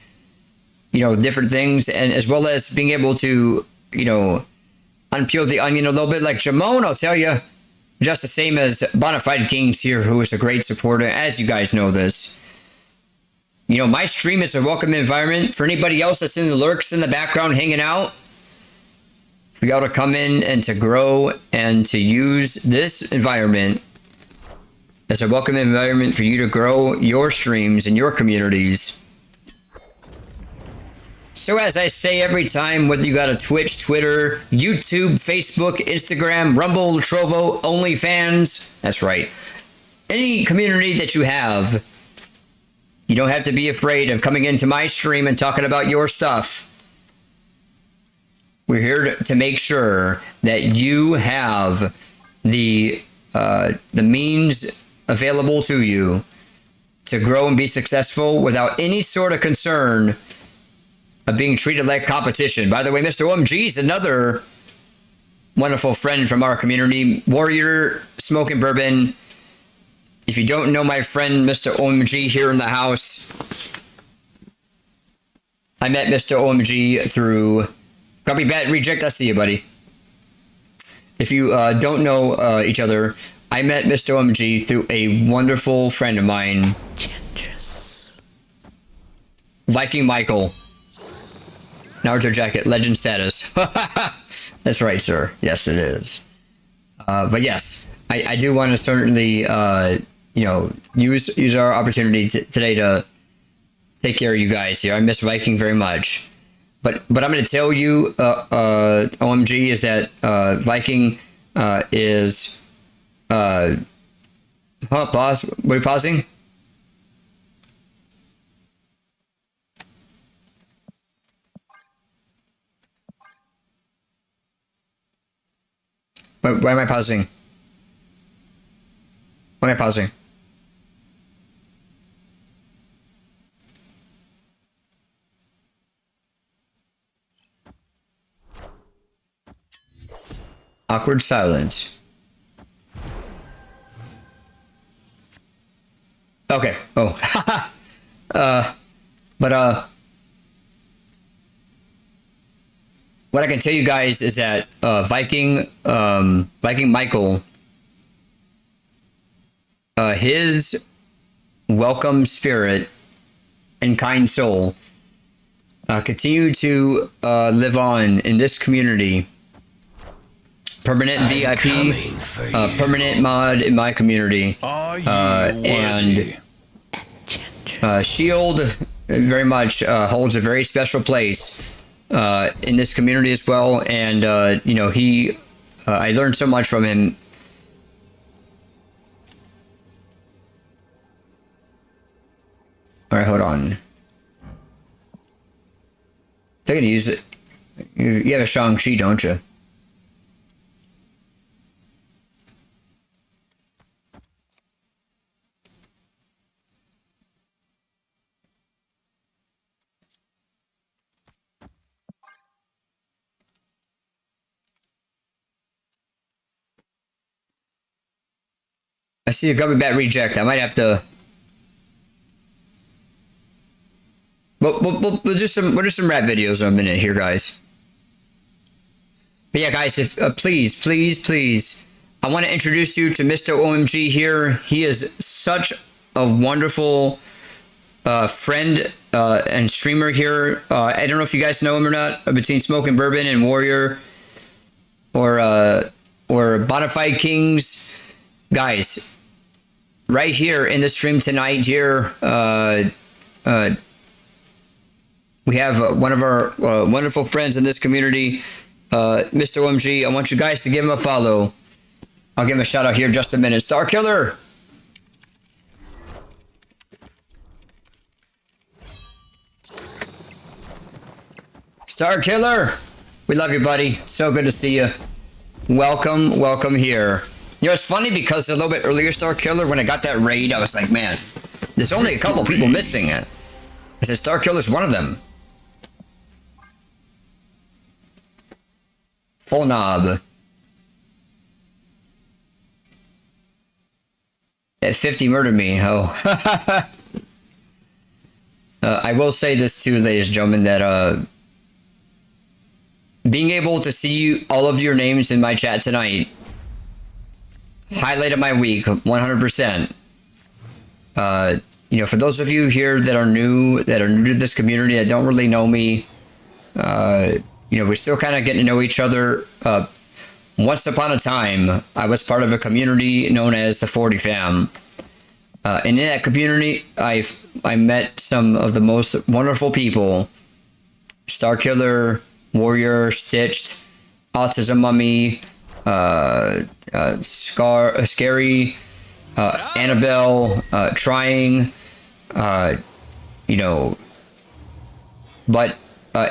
different things, and as well as being able to, unpeel the onion a little bit. Like Jamone, I'll tell you, just the same as Bonafide Kings here, who is a great supporter, as you guys know this. My stream is a welcome environment for anybody else that's in the lurks in the background hanging out. For y'all to come in and to grow and to use this environment as a welcome environment for you to grow your streams and your communities. So as I say every time, whether you got a Twitch, Twitter, YouTube, Facebook, Instagram, Rumble, Trovo, OnlyFans, that's right. Any community that you have, you don't have to be afraid of coming into my stream and talking about your stuff. We're here to make sure that you have the means available to you to grow and be successful without any sort of concern of being treated like competition. By the way, Mr. OMG is another wonderful friend from our community. Warrior, Smoking Bourbon. If you don't know my friend, Mr. OMG, here in the house, I met Mr. OMG through Grumpy Bat Reject. I see you, buddy. if you don't know each other, I met Mr. OMG through a wonderful friend of mine, Viking Michael. Naruto jacket, legend status. That's right, sir. Yes, it is. But yes, I do want to certainly, use our opportunity today to take care of you guys here. I miss Viking very much. But I'm going to tell you, OMG, is that Viking is... pause. Were you pausing? Why am I pausing? Why am I pausing? Awkward silence. Okay. Oh. What I can tell you guys is that Viking Michael, his welcome spirit and kind soul continue to live on in this community. Permanent VIP, permanent mod in my community, and Shield very much holds a very special place in this community as well. And I learned so much from him. All right, hold on. They're gonna use it. You have a Shang-Chi, don't you? I see a gummy bat reject. I might have to. We'll do some rap videos in a minute here, guys. But yeah, guys, if please, I want to introduce you to Mr. OMG here. He is such a wonderful friend and streamer here. I don't know if you guys know him or not. Between Smoking Bourbon and Warrior, or Bonafide Kings, guys. Right here in the stream tonight, here. We have one of our wonderful friends in this community, Mr. OMG. I want you guys to give him a follow. I'll give him a shout out here in just a minute. Star Killer. Star Killer. We love you, buddy. So good to see you. Welcome here. You know, it's funny because a little bit earlier, Star Killer, when I got that raid, I was like, man, there's only a couple people missing it. I said, Star Killer's one of them. Full knob. At 50 murdered me. Oh. I will say this too, ladies and gentlemen, that being able to see all of your names in my chat tonight highlighted my week 100%. For those of you here that are new to this community that don't really know me, we're still kind of getting to know each other. Once upon a time, I was part of a community known as the 40 Fam. And in that community, I met some of the most wonderful people. Star Killer, Warrior, Stitched, Autism Mummy, Scary, Annabelle, Trying, but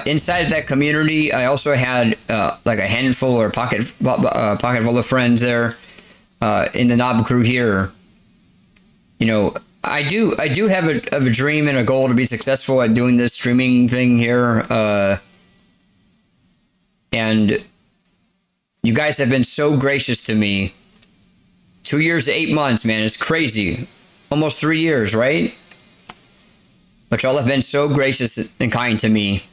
inside of that community, I also had like a handful or pocket full of friends there in the Knob crew here. I do have a dream and a goal to be successful at doing this streaming thing here, and you guys have been so gracious to me. 2 years, 8 months, man, it's crazy. Almost 3 years, right? But y'all have been so gracious and kind to me.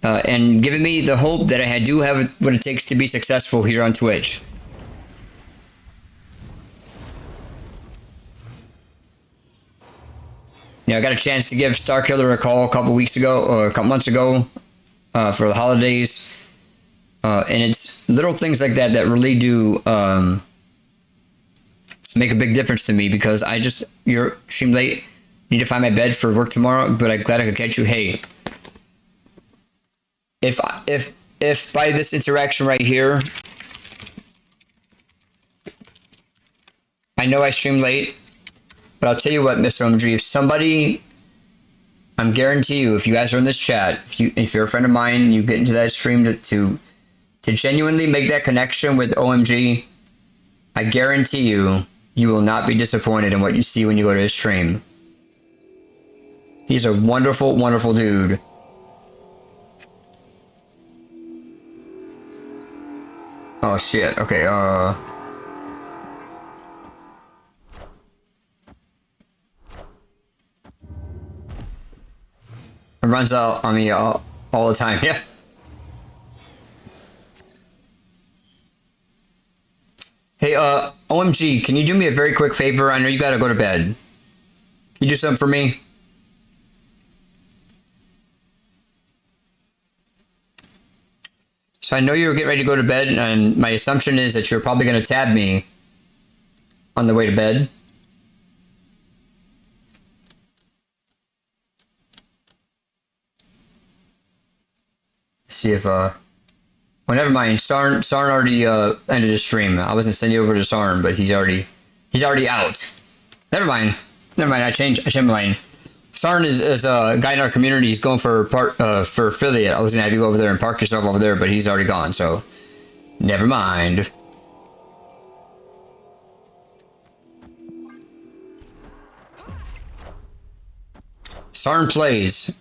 and giving me the hope that I do have what it takes to be successful here on Twitch. I got a chance to give Starkiller a call a couple weeks ago, or a couple months ago, for the holidays. And it's little things like that that really do make a big difference to me, because you're stream late, need to find my bed for work tomorrow, but I'm glad I could catch you. Hey, if by this interaction right here, I know I stream late, but I'll tell you what, Mr. OMG, if somebody, I'm guarantee you, if you guys are in this chat, if you're a friend of mine, you get into that stream to genuinely make that connection with OMG, I guarantee you, you will not be disappointed in what you see when you go to his stream. He's a wonderful, wonderful dude. Oh shit, okay, it runs out on me all the time, yeah. Hey, OMG, can you do me a very quick favor? I know you gotta go to bed. Can you do something for me? So I know you're getting ready to go to bed, and my assumption is that you're probably gonna tab me on the way to bed. See if, well, never mind. Sarn already ended his stream. I was gonna send you over to Sarn, but he's already out. Never mind. I changed my mind. Sarn is a guy in our community. He's going for affiliate. I was gonna have you go over there and park yourself over there, but he's already gone. So, never mind. Sarn plays.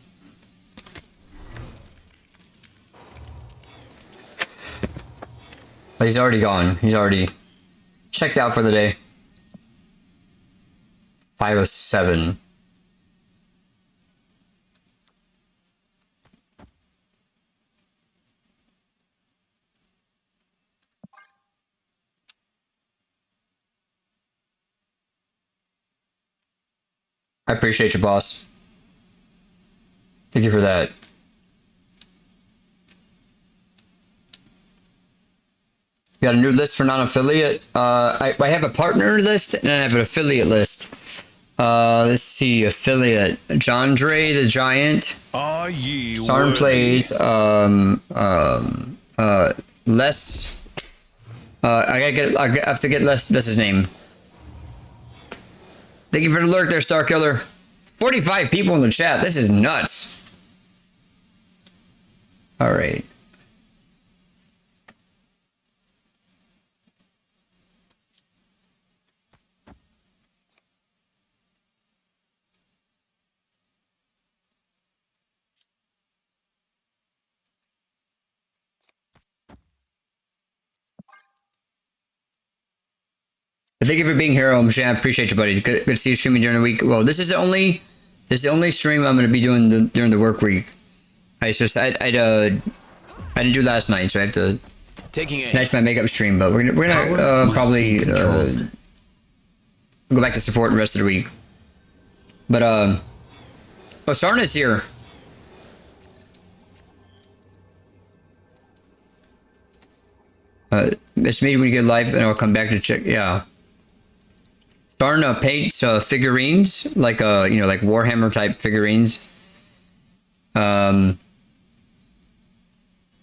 But he's already gone. He's already checked out for the day. 507. I appreciate you, boss. Thank you for that. Got a new list for non-affiliate. I have a partner list and I have an affiliate list. Let's see, affiliate. John Dre the Giant. Are ye Sarn worthy? plays. Les. I have to get Les. That's his name. Thank you for the lurk there, Starkiller. 45 people in the chat. This is nuts. All right. Thank you for being here, OMG. I appreciate you, buddy. Good to see you streaming during the week. Well, this is the only stream I'm going to be doing during the work week. I didn't do last night, so I have to. Tonight's my makeup stream, but we're gonna probably go back to support the rest of the week. But oh, Sarn is here. It's me when you get live, and I'll come back to check. Yeah. Sarn paints figurines, like like Warhammer type figurines.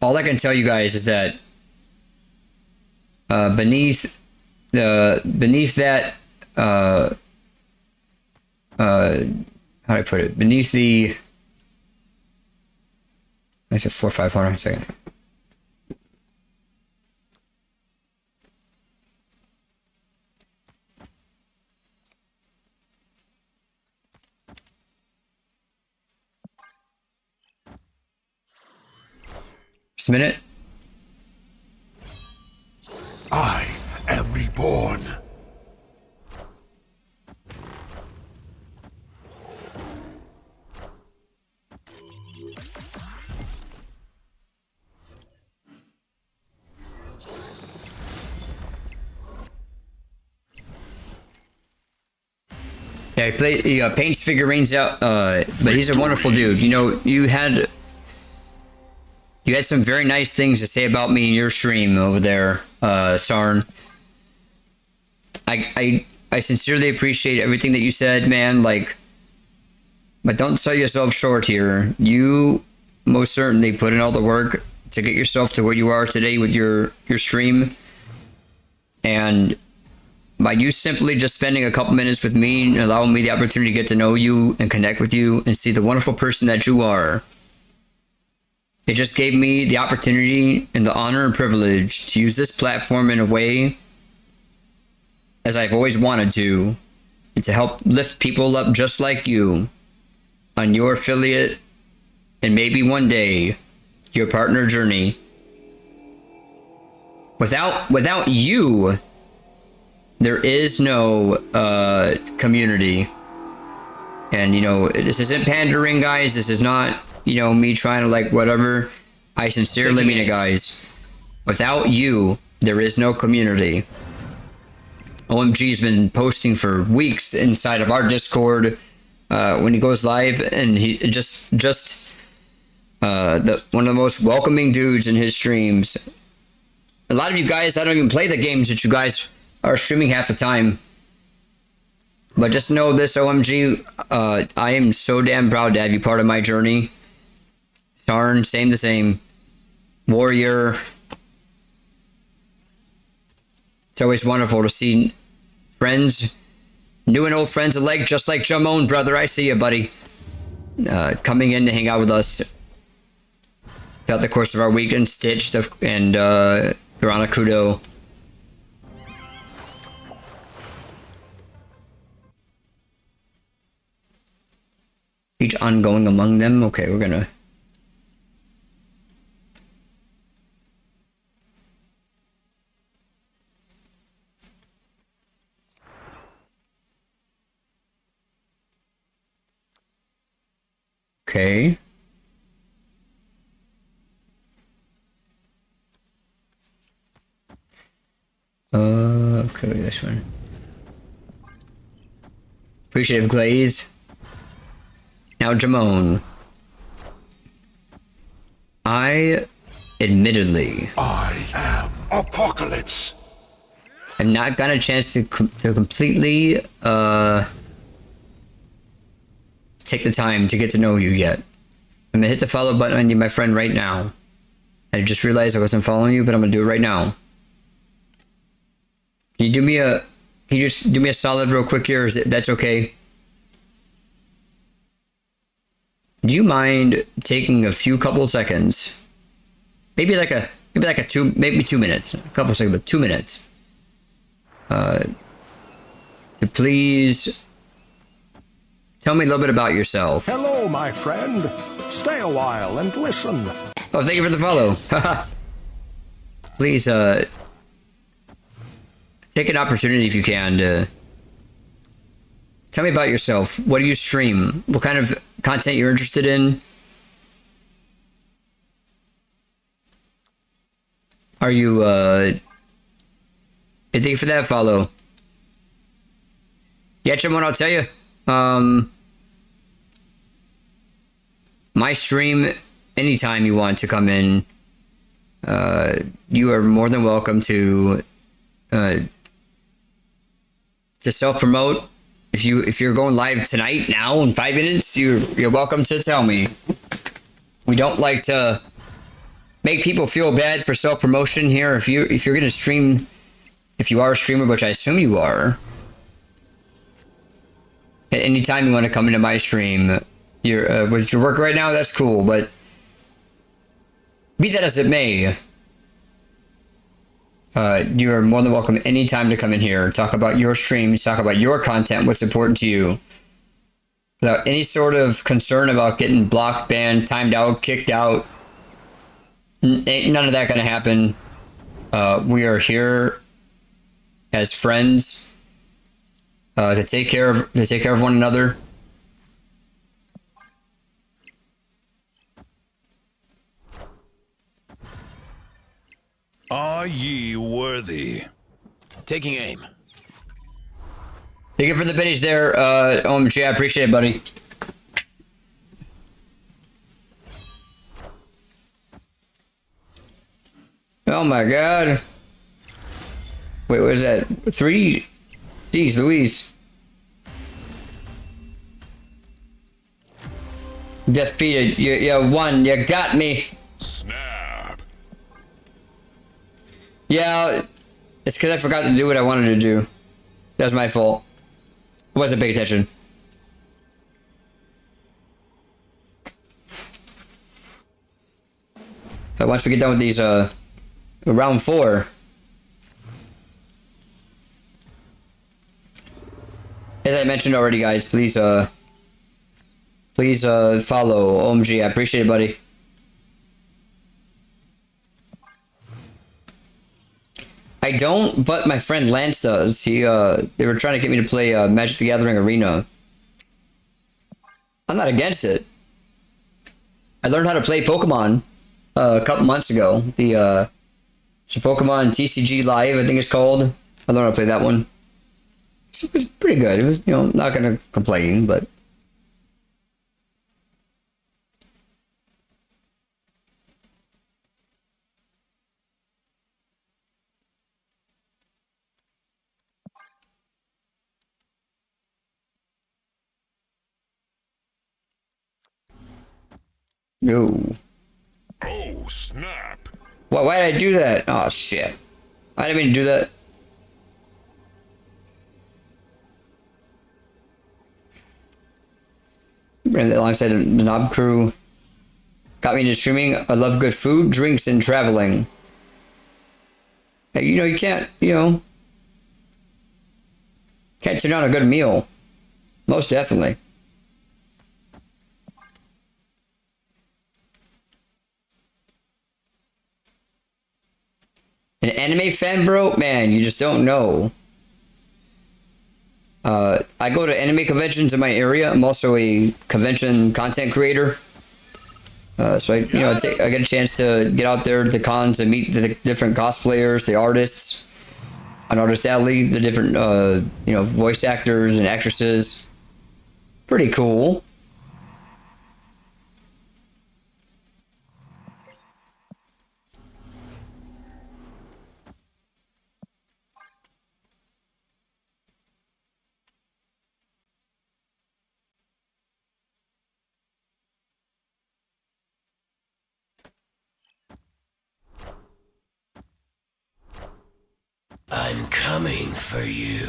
All I can tell you guys is that beneath that how do I put it? Beneath the, I said 4 or 5. Hold on a second. Just a minute. I am reborn. Yeah, he paints figurines out, but he's a wonderful dude. You know, you had some very nice things to say about me in your stream over there, Sarn. I sincerely appreciate everything that you said, man. Like, but don't sell yourself short here. You most certainly put in all the work to get yourself to where you are today with your stream. And by you simply just spending a couple minutes with me and allowing me the opportunity to get to know you and connect with you and see the wonderful person that you are, it just gave me the opportunity and the honor and privilege to use this platform in a way as I've always wanted to, and to help lift people up just like you on your affiliate and maybe one day your partner journey. Without you, there is no community. And you know, this isn't pandering, guys. This is not, you know, me trying to like whatever. I sincerely mean it, guys. Without you, there is no community. OMG's been posting for weeks inside of our Discord when he goes live, and he just one of the most welcoming dudes in his streams. A lot of you guys, I don't even play the games that you guys are streaming half the time. But just know this, OMG, I am so damn proud to have you part of my journey. Sarn, the same. Warrior. It's always wonderful to see friends, new and old friends alike, just like Jamon, brother. I see you, buddy. Coming in to hang out with us throughout the course of our weekend. Stitch and Garana Kudo. Each ongoing among them. Okay, we're gonna. Okay. Okay, look at this one. Appreciative glaze. Now, Jamon. I, admittedly, I am Apocalypse. have not gotten a chance to completely take the time to get to know you yet. I'm gonna hit the follow button on you, my friend, right now. I just realized I wasn't following you, but I'm gonna do it right now. Can you just do me a solid real quick here? That's okay? Do you mind taking a few couple seconds? Maybe like 2 minutes. A couple seconds, but 2 minutes. To please tell me a little bit about yourself. Hello, my friend. Stay a while and listen. Oh, thank you for the follow. Please, take an opportunity if you can to tell me about yourself. What do you stream? What kind of content you're interested in? Are you, thank you for that follow. Yeah, Chimon, I'll tell you. My stream, anytime you want to come in, you are more than welcome to self-promote. If you're going live tonight, now in 5 minutes, you're welcome to tell me. We don't like to make people feel bad for self-promotion here. If you're gonna stream, if you are a streamer, which I assume you are, at any time you want to come into my stream, you're with your work right now, that's cool. But be that as it may, you are more than welcome anytime to come in here, talk about your streams, talk about your content, what's important to you, without any sort of concern about getting blocked, banned, timed out, kicked out. Ain't none of that gonna happen. We are here as friends to take care of one another. Are ye worthy? Taking aim. Thank you for the biddies there, OMG. I appreciate it, buddy. Oh my god. Wait, what is that? 3? Jeez Louise. Defeated. You won. You got me. Snap. Yeah, it's because I forgot to do what I wanted to do. That was my fault. I wasn't paying attention. But once we get done with these, round 4. As I mentioned already, guys, please follow OMG. I appreciate it, buddy. I don't, but my friend Lance does. They were trying to get me to play Magic the Gathering Arena. I'm not against it. I learned how to play Pokemon a couple months ago. It's a Pokemon TCG Live, I think it's called. I learned how to play that one. It was pretty good. It was, not gonna complain, but. No. Oh, snap. Why did I do that? Oh, shit. I didn't mean to do that. Ran alongside the Knob crew. Got me into streaming. I love good food, drinks, and traveling. Hey, you can't, can't turn down a good meal. Most definitely. An anime fan, bro? Man, you just don't know. I go to anime conventions in my area. I'm also a convention content creator. So I get a chance to get out there to the cons and meet the different cosplayers, the artists, on Artist Alley, the different voice actors and actresses. Pretty cool. I'm coming for you.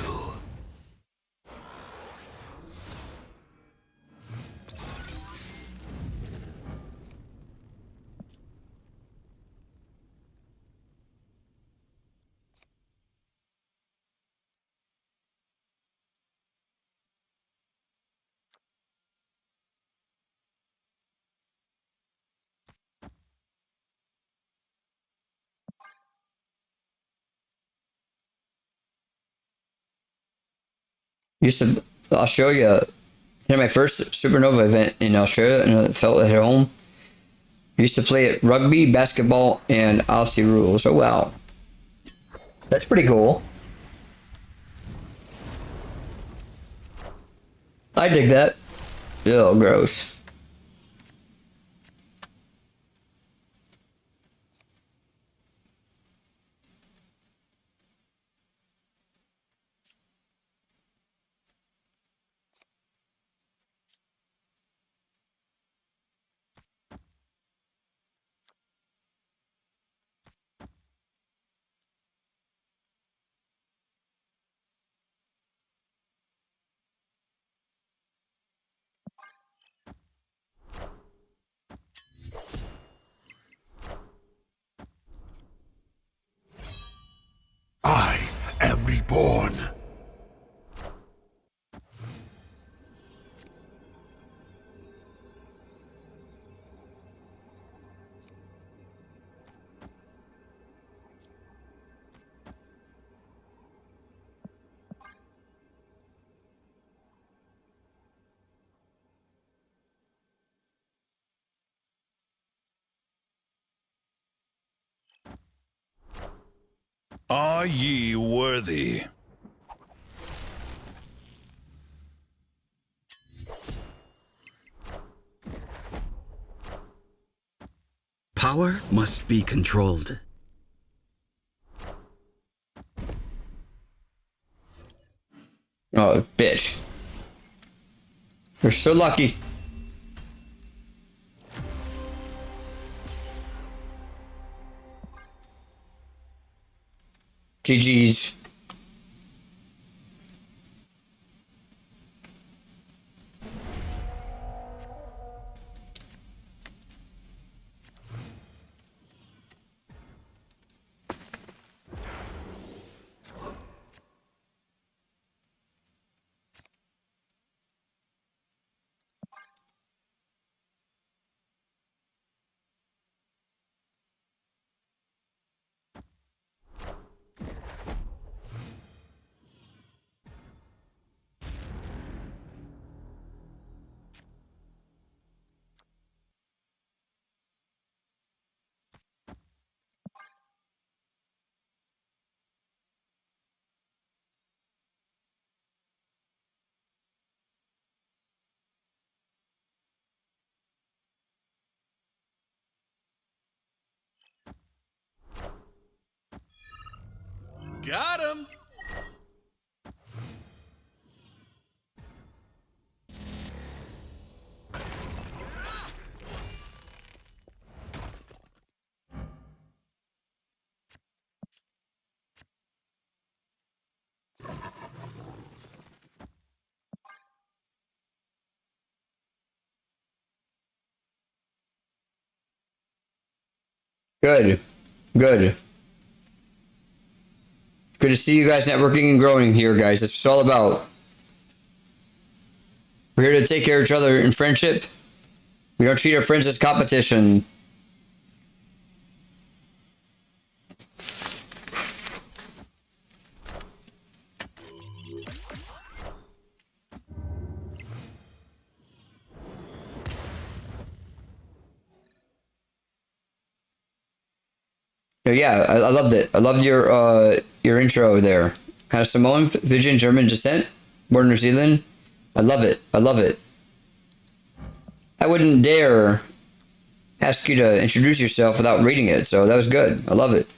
Used to Australia. In my first Supernova event in Australia, and I felt at home. I used to play at rugby, basketball, and Aussie rules. Oh wow, that's pretty cool. I dig that. Ew, gross. I am reborn. Are ye worthy? Power must be controlled. Oh, bitch. We're so lucky. GG's. Got him! Good. Good. Good to see you guys networking and growing here, guys. That's what it's all about. We're here to take care of each other in friendship. We don't treat our friends as competition. Yeah, I loved it. I loved your intro there. Kind of Samoan, Fijian, German descent, born in New Zealand. I love it. I love it. I wouldn't dare ask you to introduce yourself without reading it, so that was good. I love it.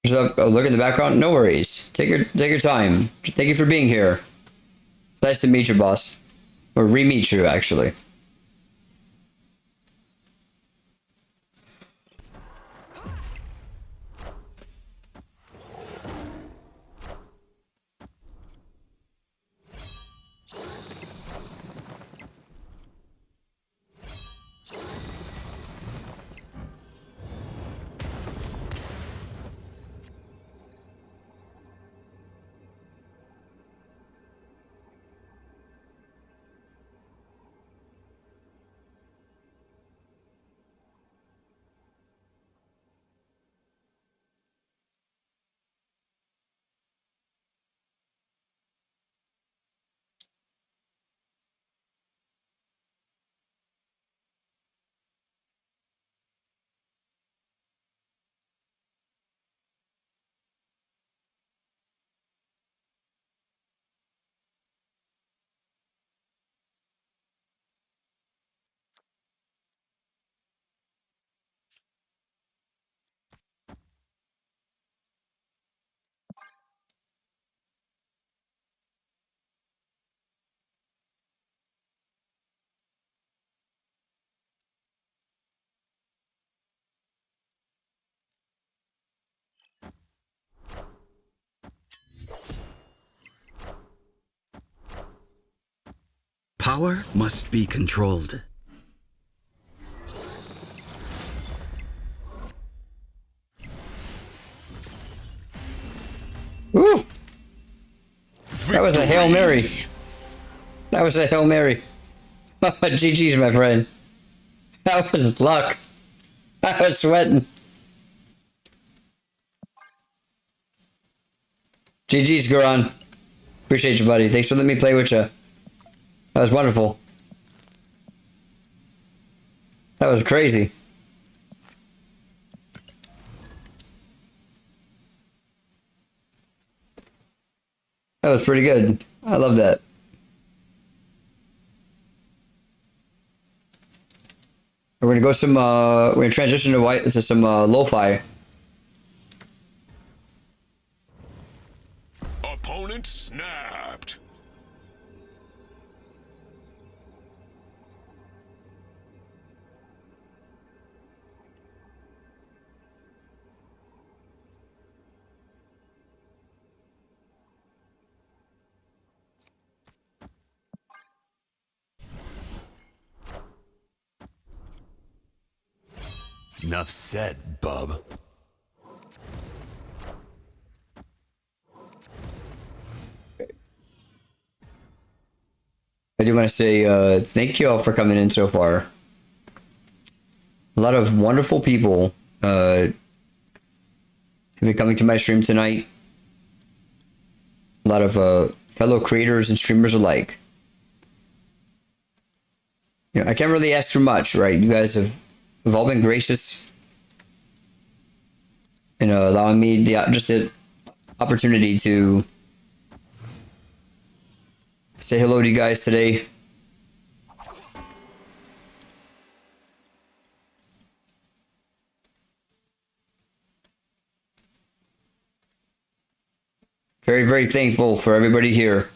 Just a look at the background. No worries. Take your time. Thank you for being here. Nice to meet you, boss. Or re-meet you, actually. Power must be controlled. Woo! That was a Hail Mary. That was a Hail Mary. GG's, my friend. That was luck. I was sweating. GG's, Goran. Appreciate you, buddy. Thanks for letting me play with you. That was wonderful. That was crazy. That was pretty good. I love that. We're gonna go some. We're gonna transition to some lo-fi. Opponent snapped. Enough said, bub. I do want to say thank you all for coming in so far. A lot of wonderful people have been coming to my stream tonight. A lot of fellow creators and streamers alike. You know, I can't really ask for much, right? You guys have all been gracious in allowing me the opportunity to say hello to you guys today. Very, very thankful for everybody here.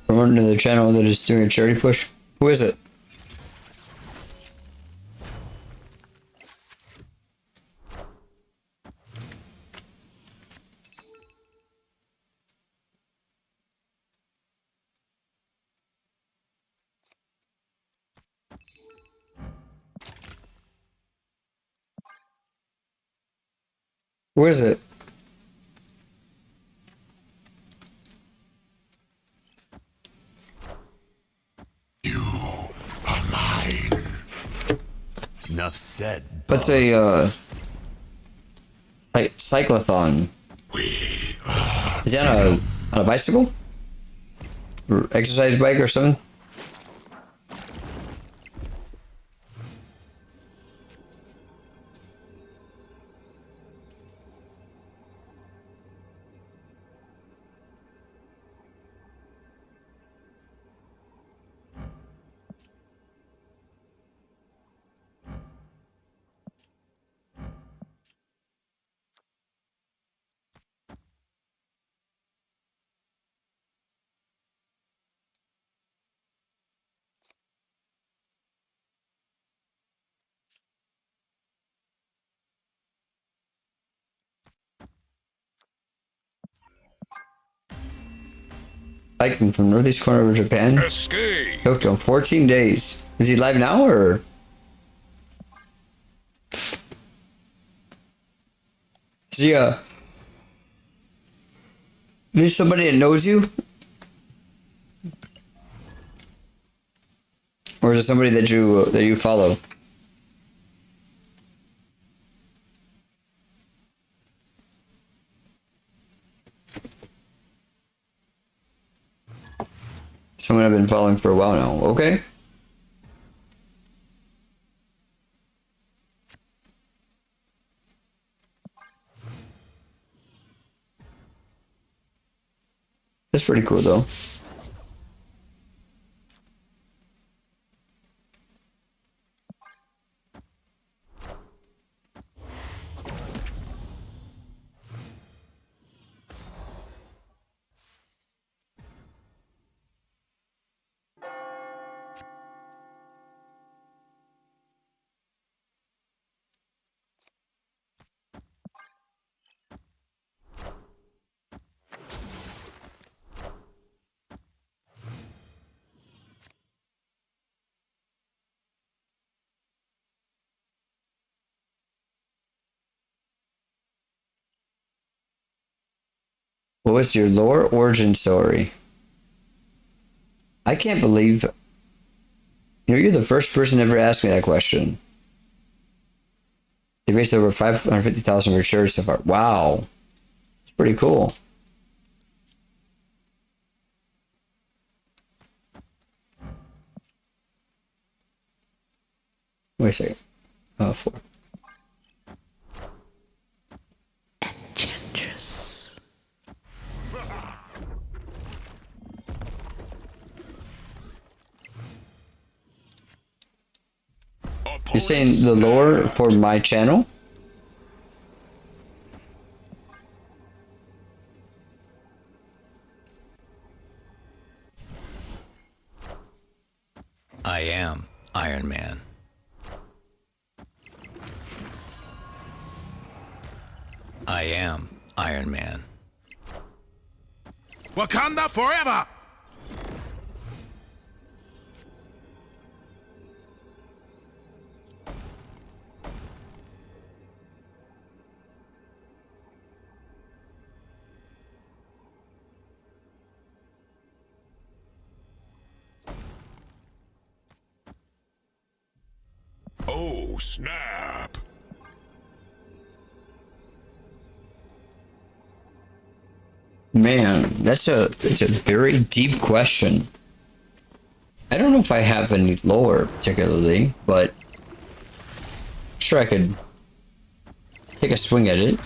From another channel that is doing a charity push. Who is it? Who is it? Enough said. What's a cyclothon? Is that on a bicycle? Or exercise bike or something? Hiking from northeast corner of Japan. Escape. Tokyo, 14 days. Is he live now or? Is he Is somebody that knows you? Or is it somebody that you follow? Someone I've been following for a while now. Okay. That's pretty cool though. What was your lore origin story? I can't believe you're the first person to ever ask me that question. They raised over 550,000 for charity so far. Wow. It's pretty cool. Wait a second. Oh, 4. Enchantress. You're saying the lore for my channel? I am Iron Man. I am Iron Man. Wakanda forever. Oh, snap. Man, it's a very deep question. I don't know if I have any lore particularly, but I'm sure I could take a swing at it.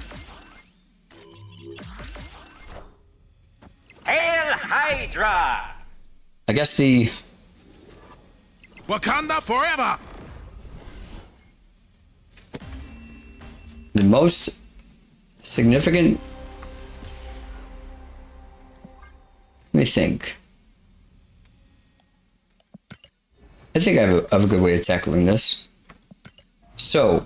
Hail Hydra! I guess the Wakanda forever. most significant. Let me think. I think I have a good way of tackling this. So,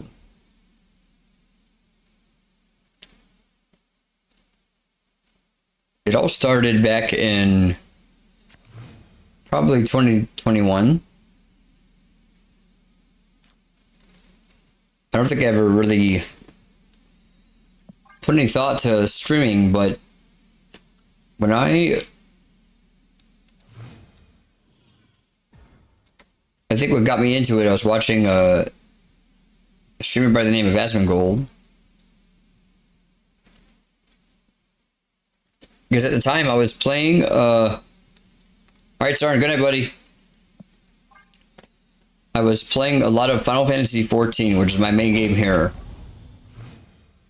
it all started back in probably 2021. I don't think I ever really put any thought to streaming, but when I think what got me into it, I was watching a streamer by the name of Asmongold. Because at the time I was playing, alright, Sarn, good night, buddy. I was playing a lot of Final Fantasy XIV, which is my main game here.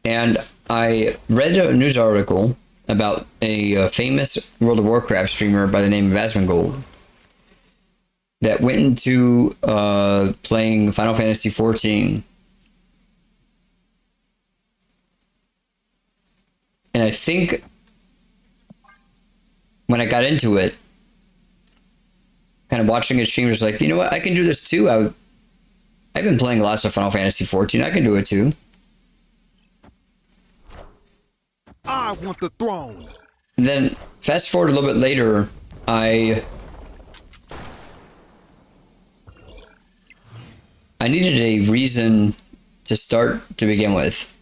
And I read a news article about a famous World of Warcraft streamer by the name of Asmongold that went into playing Final Fantasy XIV. And I think when I got into it, kind of watching his stream, was like, you know what, I can do this too. I've been playing lots of Final Fantasy XIV. I can do it too. I want the throne. And then fast forward a little bit later, I needed a reason to start to begin with.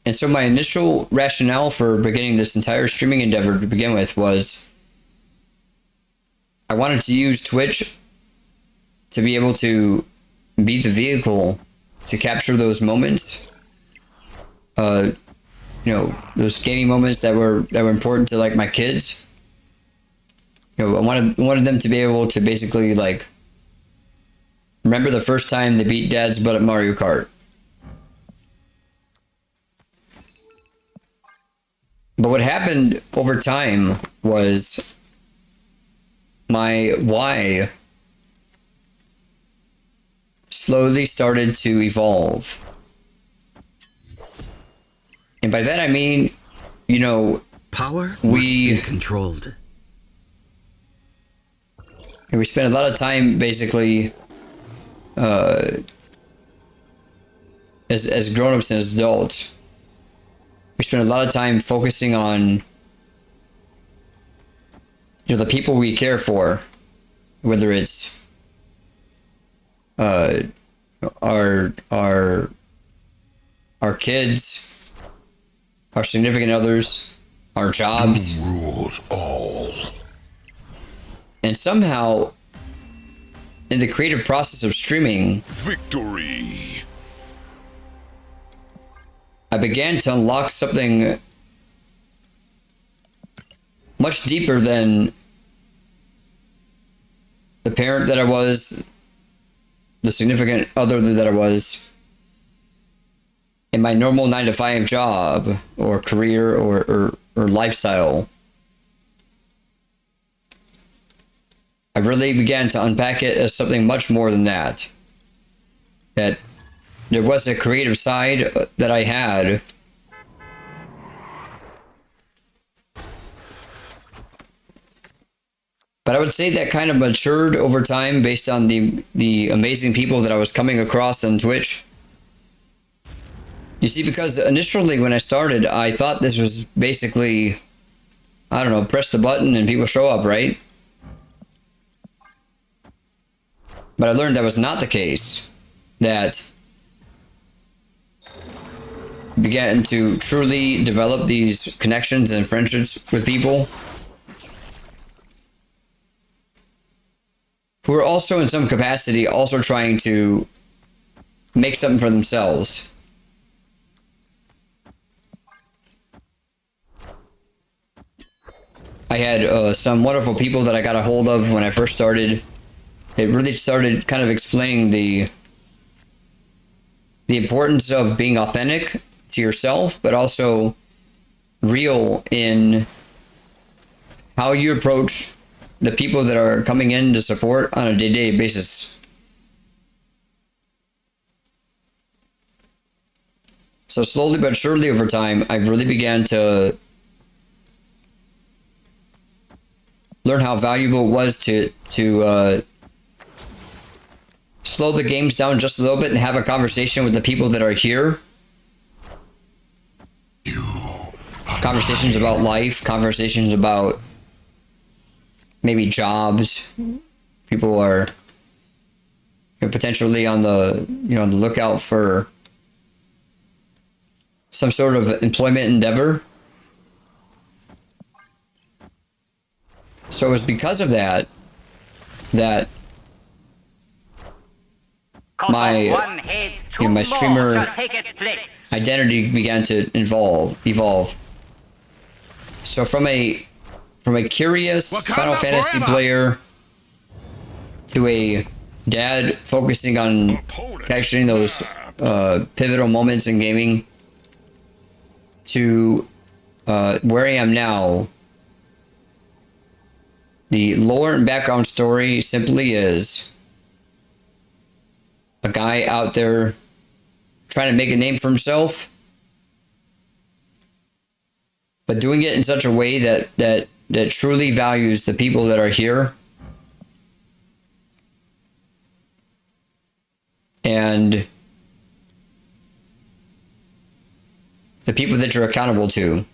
And so my initial rationale for beginning this entire streaming endeavor to begin with was I wanted to use Twitch to be able to be the vehicle to capture those moments, those gaming moments that were important to like my kids. I wanted them to be able to basically like remember the first time they beat Dad's butt at Mario Kart. But what happened over time was my why slowly started to evolve. And by that I mean, Power must be controlled. and we spent a lot of time basically as grown-ups and as adults. We spend a lot of time focusing on the people we care for, whether it's our kids, our significant others, our jobs. Rules all. And somehow in the creative process of streaming, Victory. I began to unlock something much deeper than the parent that I was, the significant other that I was, in my normal 9-to-5 job or career or lifestyle. I really began to unpack it as something much more than that. That there was a creative side that I had. But I would say that kind of matured over time based on the amazing people that I was coming across on Twitch. You see, because initially when I started, I thought this was basically, I don't know, press the button and people show up, right? But I learned that was not the case. That began to truly develop these connections and friendships with people who are also in some capacity also trying to make something for themselves. I had some wonderful people that I got a hold of when I first started. It really started kind of explaining the importance of being authentic to yourself, but also real in how you approach the people that are coming in to support on a day-to-day basis. So slowly but surely over time, I really began to learn how valuable it was to slow the games down just a little bit and have a conversation with the people that are here. Conversations about life, conversations about maybe jobs. People are potentially on the on the lookout for some sort of employment endeavor. So it was because of that my my streamer identity began to evolve. So from a curious Final Fantasy player to a dad focusing on capturing those pivotal moments in gaming to where I am now, the lore and background story simply is a guy out there trying to make a name for himself, but doing it in such a way that truly values the people that are here and the people that you're accountable to.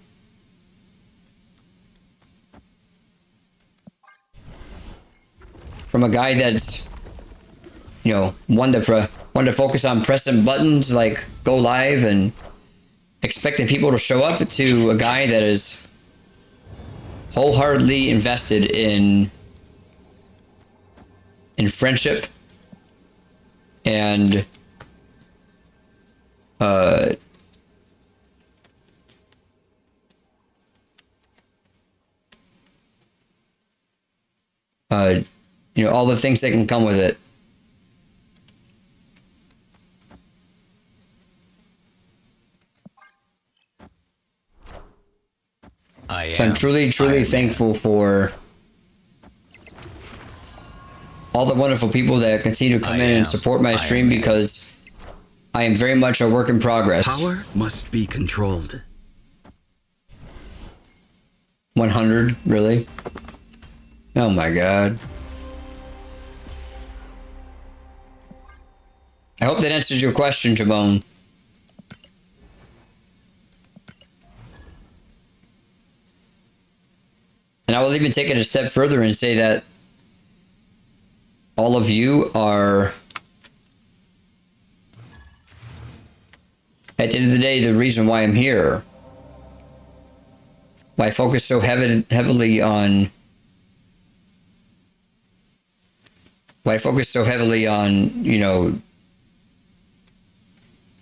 from a guy that's, you know, one to focus on pressing buttons like go live and expecting people to show up, to a guy that is wholeheartedly invested in friendship and you know, all the things that can come with it. So I'm truly thankful for all the wonderful people that continue to come in and support my stream, because I am very much a work in progress. Power must be controlled. 100, really? Oh my god. I hope that answers your question, Jamone. And I will even take it a step further and say that all of you are, at the end of the day, the reason why I'm here. Why I focus so heavily on you know,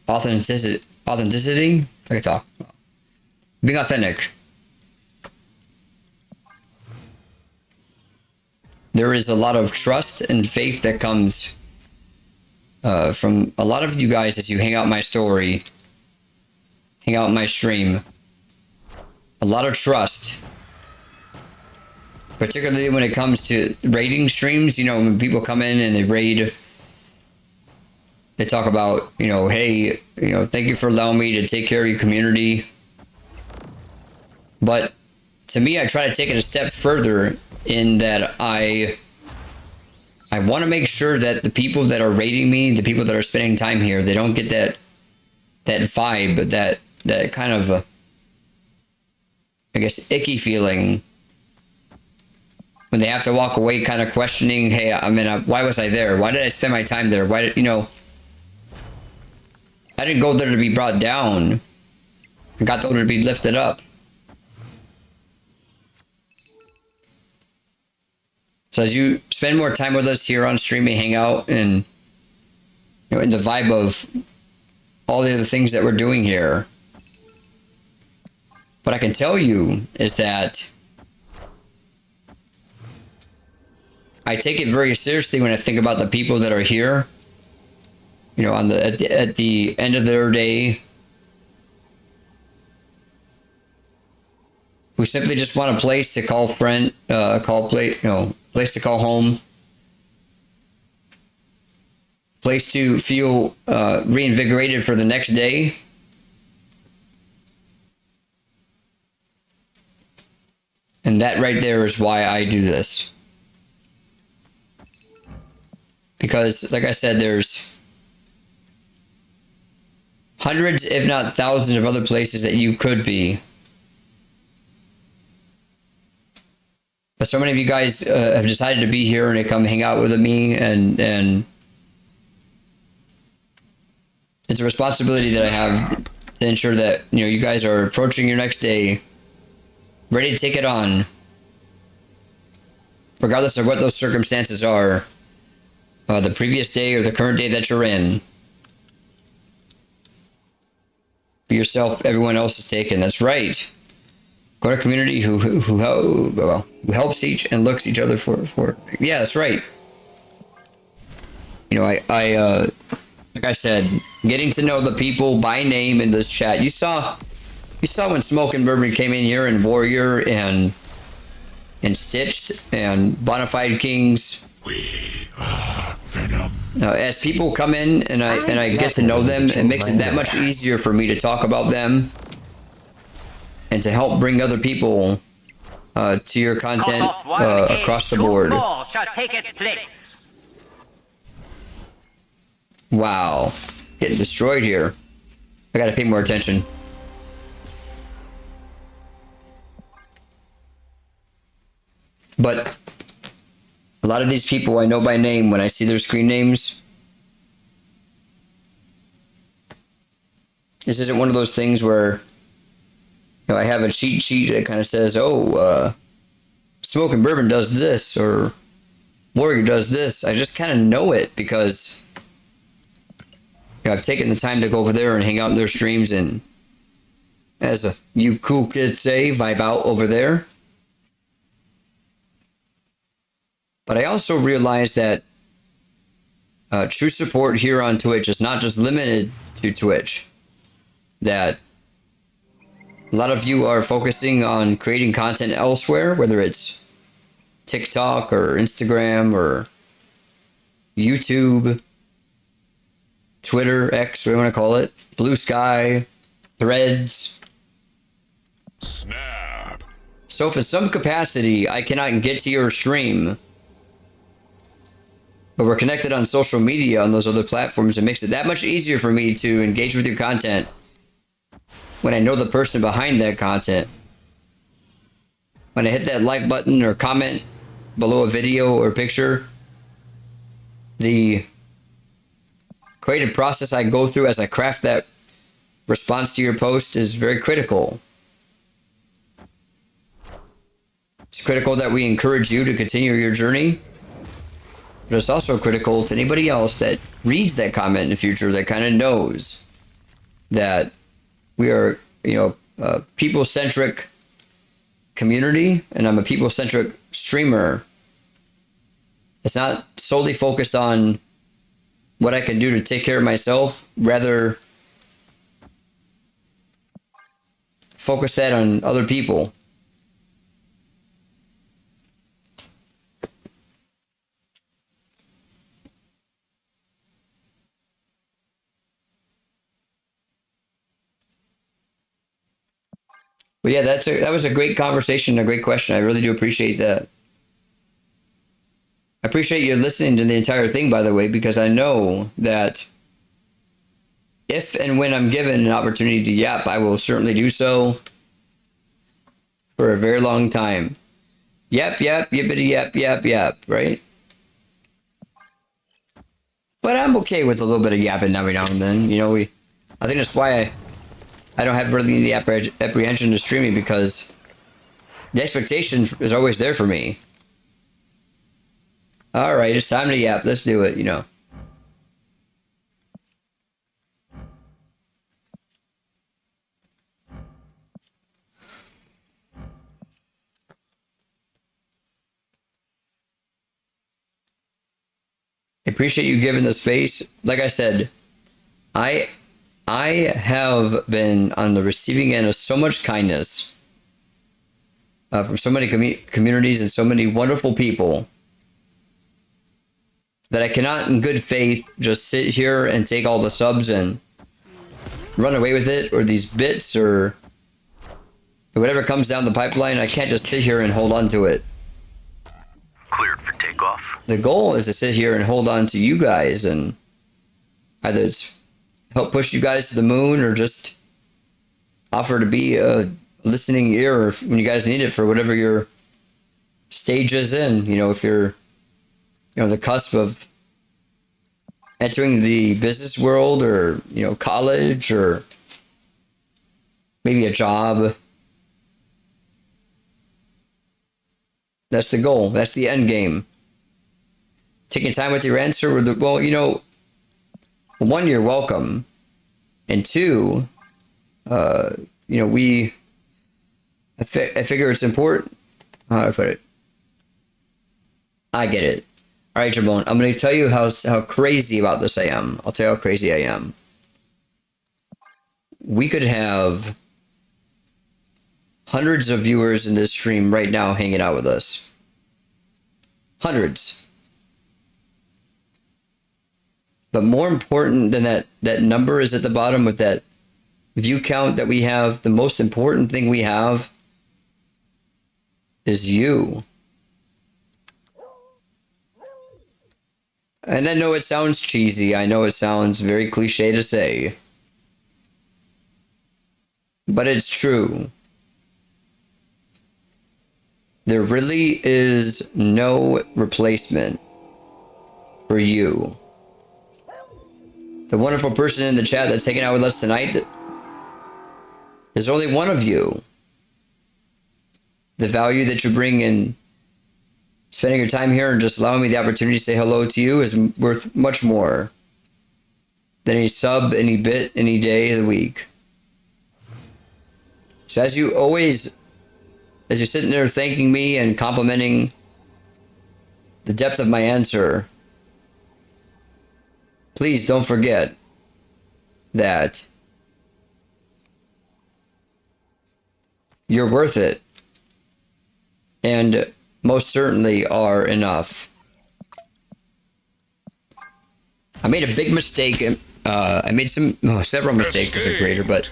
authenticity, if I can talk, being authentic. There is a lot of trust and faith that comes from a lot of you guys as you hang out my story, hang out my stream. A lot of trust, particularly when it comes to raiding streams. You know, when people come in and they raid, they talk about, you know, hey, you know, thank you for allowing me to take care of your community. But to me, I try to take it a step further in that I want to make sure that the people that are raiding me, the people that are spending time here, they don't get that vibe, that kind of I guess icky feeling when they have to walk away kind of questioning, hey, I mean, why was I there? Why did I spend my time there? Why did, you know, I didn't go there to be brought down. I got there to be lifted up. So as you spend more time with us here on stream and hang out, and you know, in the vibe of all the other things that we're doing here, what I can tell you is that I take it very seriously when I think about the people that are here. You know, at the end of their day, who simply just want a place to call friend, place to call home, place to feel reinvigorated for the next day. And that right there is why I do this. Because, like I said, there's hundreds, if not thousands, of other places that you could be. But so many of you guys have decided to be here and to come hang out with me, and it's a responsibility that I have to ensure that, you know, you guys are approaching your next day ready to take it on, regardless of what those circumstances are, the previous day or the current day that you're in. Be yourself, everyone else is taken. That's right. Go to a community who helps each and looks each other for. Yeah, that's right. You know, I like I said, getting to know the people by name in this chat. You saw when Smoke and Bourbon came in here, and Warrior and Stitched and Bonafide Kings. We are Venom. Now, as people come in and I get to know them, it makes it that much easier for me to talk about them and to help bring other people to your content across the board. Shall take its place. Wow, getting destroyed here. I gotta pay more attention. But A lot of these people I know by name when I see their screen names. This isn't one of those things where I have a cheat sheet that kind of says, oh, Smoking Bourbon does this, or Warrior does this. I just kind of know it because I've taken the time to go over there and hang out in their streams and, as you cool kids say, vibe out over there. But I also realized that true support here on Twitch is not just limited to Twitch. That a lot of you are focusing on creating content elsewhere, whether it's TikTok or Instagram or YouTube, Twitter, X, whatever you want to call it, Blue Sky, Threads. Snap. So if in some capacity I cannot get to your stream, but we're connected on social media on those other platforms, it makes it that much easier for me to engage with your content when I know the person behind that content. When I hit that like button or comment below a video or picture, the creative process I go through as I craft that response to your post is very critical. It's critical that we encourage you to continue your journey, but it's also critical to anybody else that reads that comment in the future that kind of knows that we are, a people-centric community, and I'm a people-centric streamer. It's not solely focused on what I can do to take care of myself, rather focus that on other people. But yeah, that was a great conversation, a great question. I really do appreciate that. I appreciate you listening to the entire thing, by the way, because I know that if and when I'm given an opportunity to yap, I will certainly do so for a very long time. Yap, yap, yippity yap, yap, yap, right? But I'm okay with a little bit of yapping every now and then. I think that's why I don't have really any apprehension to streaming, because the expectation is always there for me. All right, it's time to yap. Let's do it, I appreciate you giving the space. Like I said, I have been on the receiving end of so much kindness from so many communities and so many wonderful people that I cannot in good faith just sit here and take all the subs and run away with it, or these bits, or whatever comes down the pipeline. I can't just sit here and hold on to it. Cleared for takeoff. The goal is to sit here and hold on to you guys, and either it's help push you guys to the moon, or just offer to be a listening ear when you guys need it for whatever your stage is in. If you're the cusp of entering the business world, or college, or maybe a job. That's the goal. That's the end game. Taking time with your answer, one, you're welcome, and two, I figure it's important. How do I put it? I get it. All right, Jabone, I'm going to tell you how crazy about this I am. I'll tell you how crazy I am. We could have hundreds of viewers in this stream right now hanging out with us. Hundreds. But more important than that number is at the bottom with that view count that we have. The most important thing we have is you. And I know it sounds cheesy. I know it sounds very cliche to say. But it's true. there really is no replacement for you. The wonderful person in the chat that's hanging out with us tonight, there's only one of you. The value that you bring in spending your time here and just allowing me the opportunity to say hello to you is worth much more than any sub, any bit, any day of the week. So as you're sitting there thanking me and complimenting the depth of my answer, please don't forget that you're worth it and most certainly are enough. I made a big mistake. I made several mistakes as a creator, but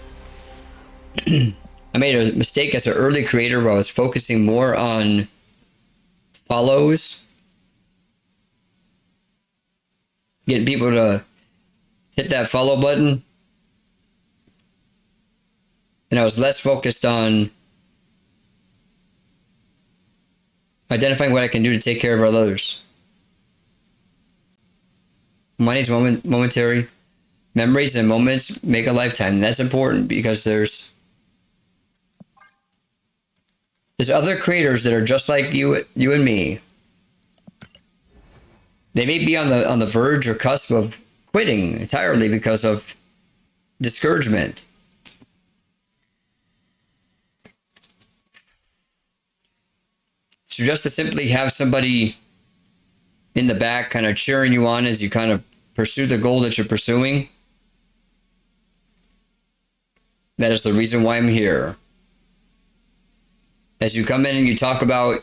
I made a mistake as an early creator where I was focusing more on follows, getting people to hit that follow button, and I was less focused on identifying what I can do to take care of others. Money's momentary. Memories and moments make a lifetime. And that's important because there's other creators that are just like you and me. They may be on the verge or cusp of quitting entirely because of discouragement. So just to simply have somebody in the back kind of cheering you on as you kind of pursue the goal that you're pursuing, that is the reason why I'm here. As you come in and you talk about,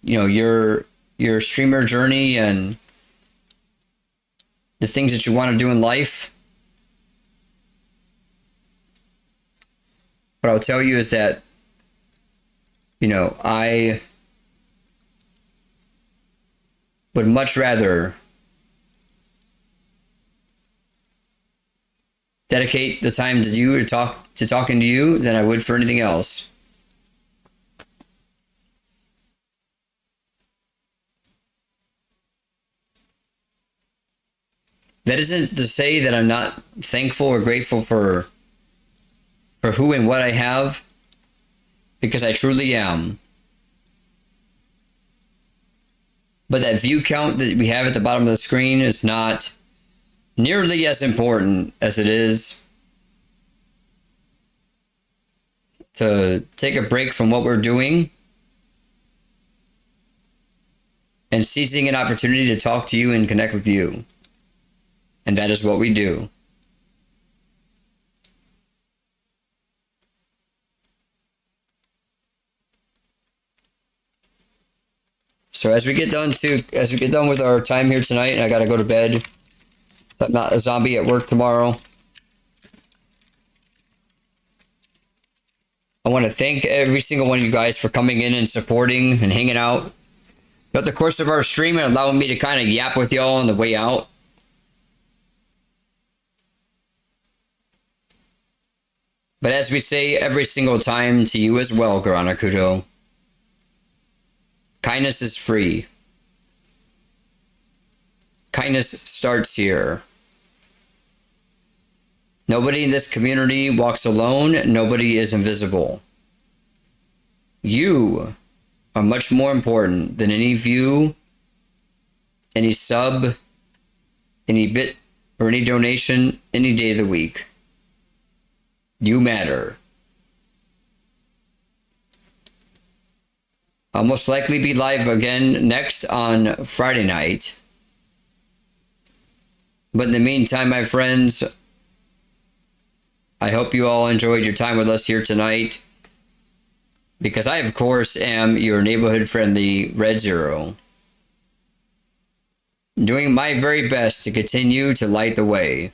your streamer journey and the things that you want to do in life, what I'll tell you is that, I would much rather dedicate the time to you to talking to you than I would for anything else. That isn't to say that I'm not thankful or grateful for who and what I have, because I truly am. But that view count that we have at the bottom of the screen is not nearly as important as it is to take a break from what we're doing and seizing an opportunity to talk to you and connect with you. And that is what we do. So as we get done with our time here tonight, I gotta go to bed. I'm not a zombie at work tomorrow. I want to thank every single one of you guys for coming in and supporting and hanging out throughout the course of our stream and allowing me to kind of yap with y'all on the way out. But as we say every single time to you as well, Garanakudo, kindness is free. Kindness starts here. Nobody in this community walks alone. Nobody is invisible. You are much more important than any view, any sub, any bit, or any donation any day of the week. You matter. I'll most likely be live again next on Friday night. But in the meantime, my friends, I hope you all enjoyed your time with us here tonight, because I, of course, am your neighborhood friendly Red Zero, doing my very best to continue to light the way.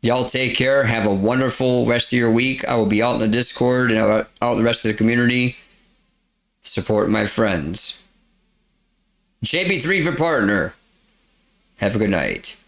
Y'all take care. Have a wonderful rest of your week. I will be out in the Discord and out in the rest of the community. Support my friends. JB3 for partner. Have a good night.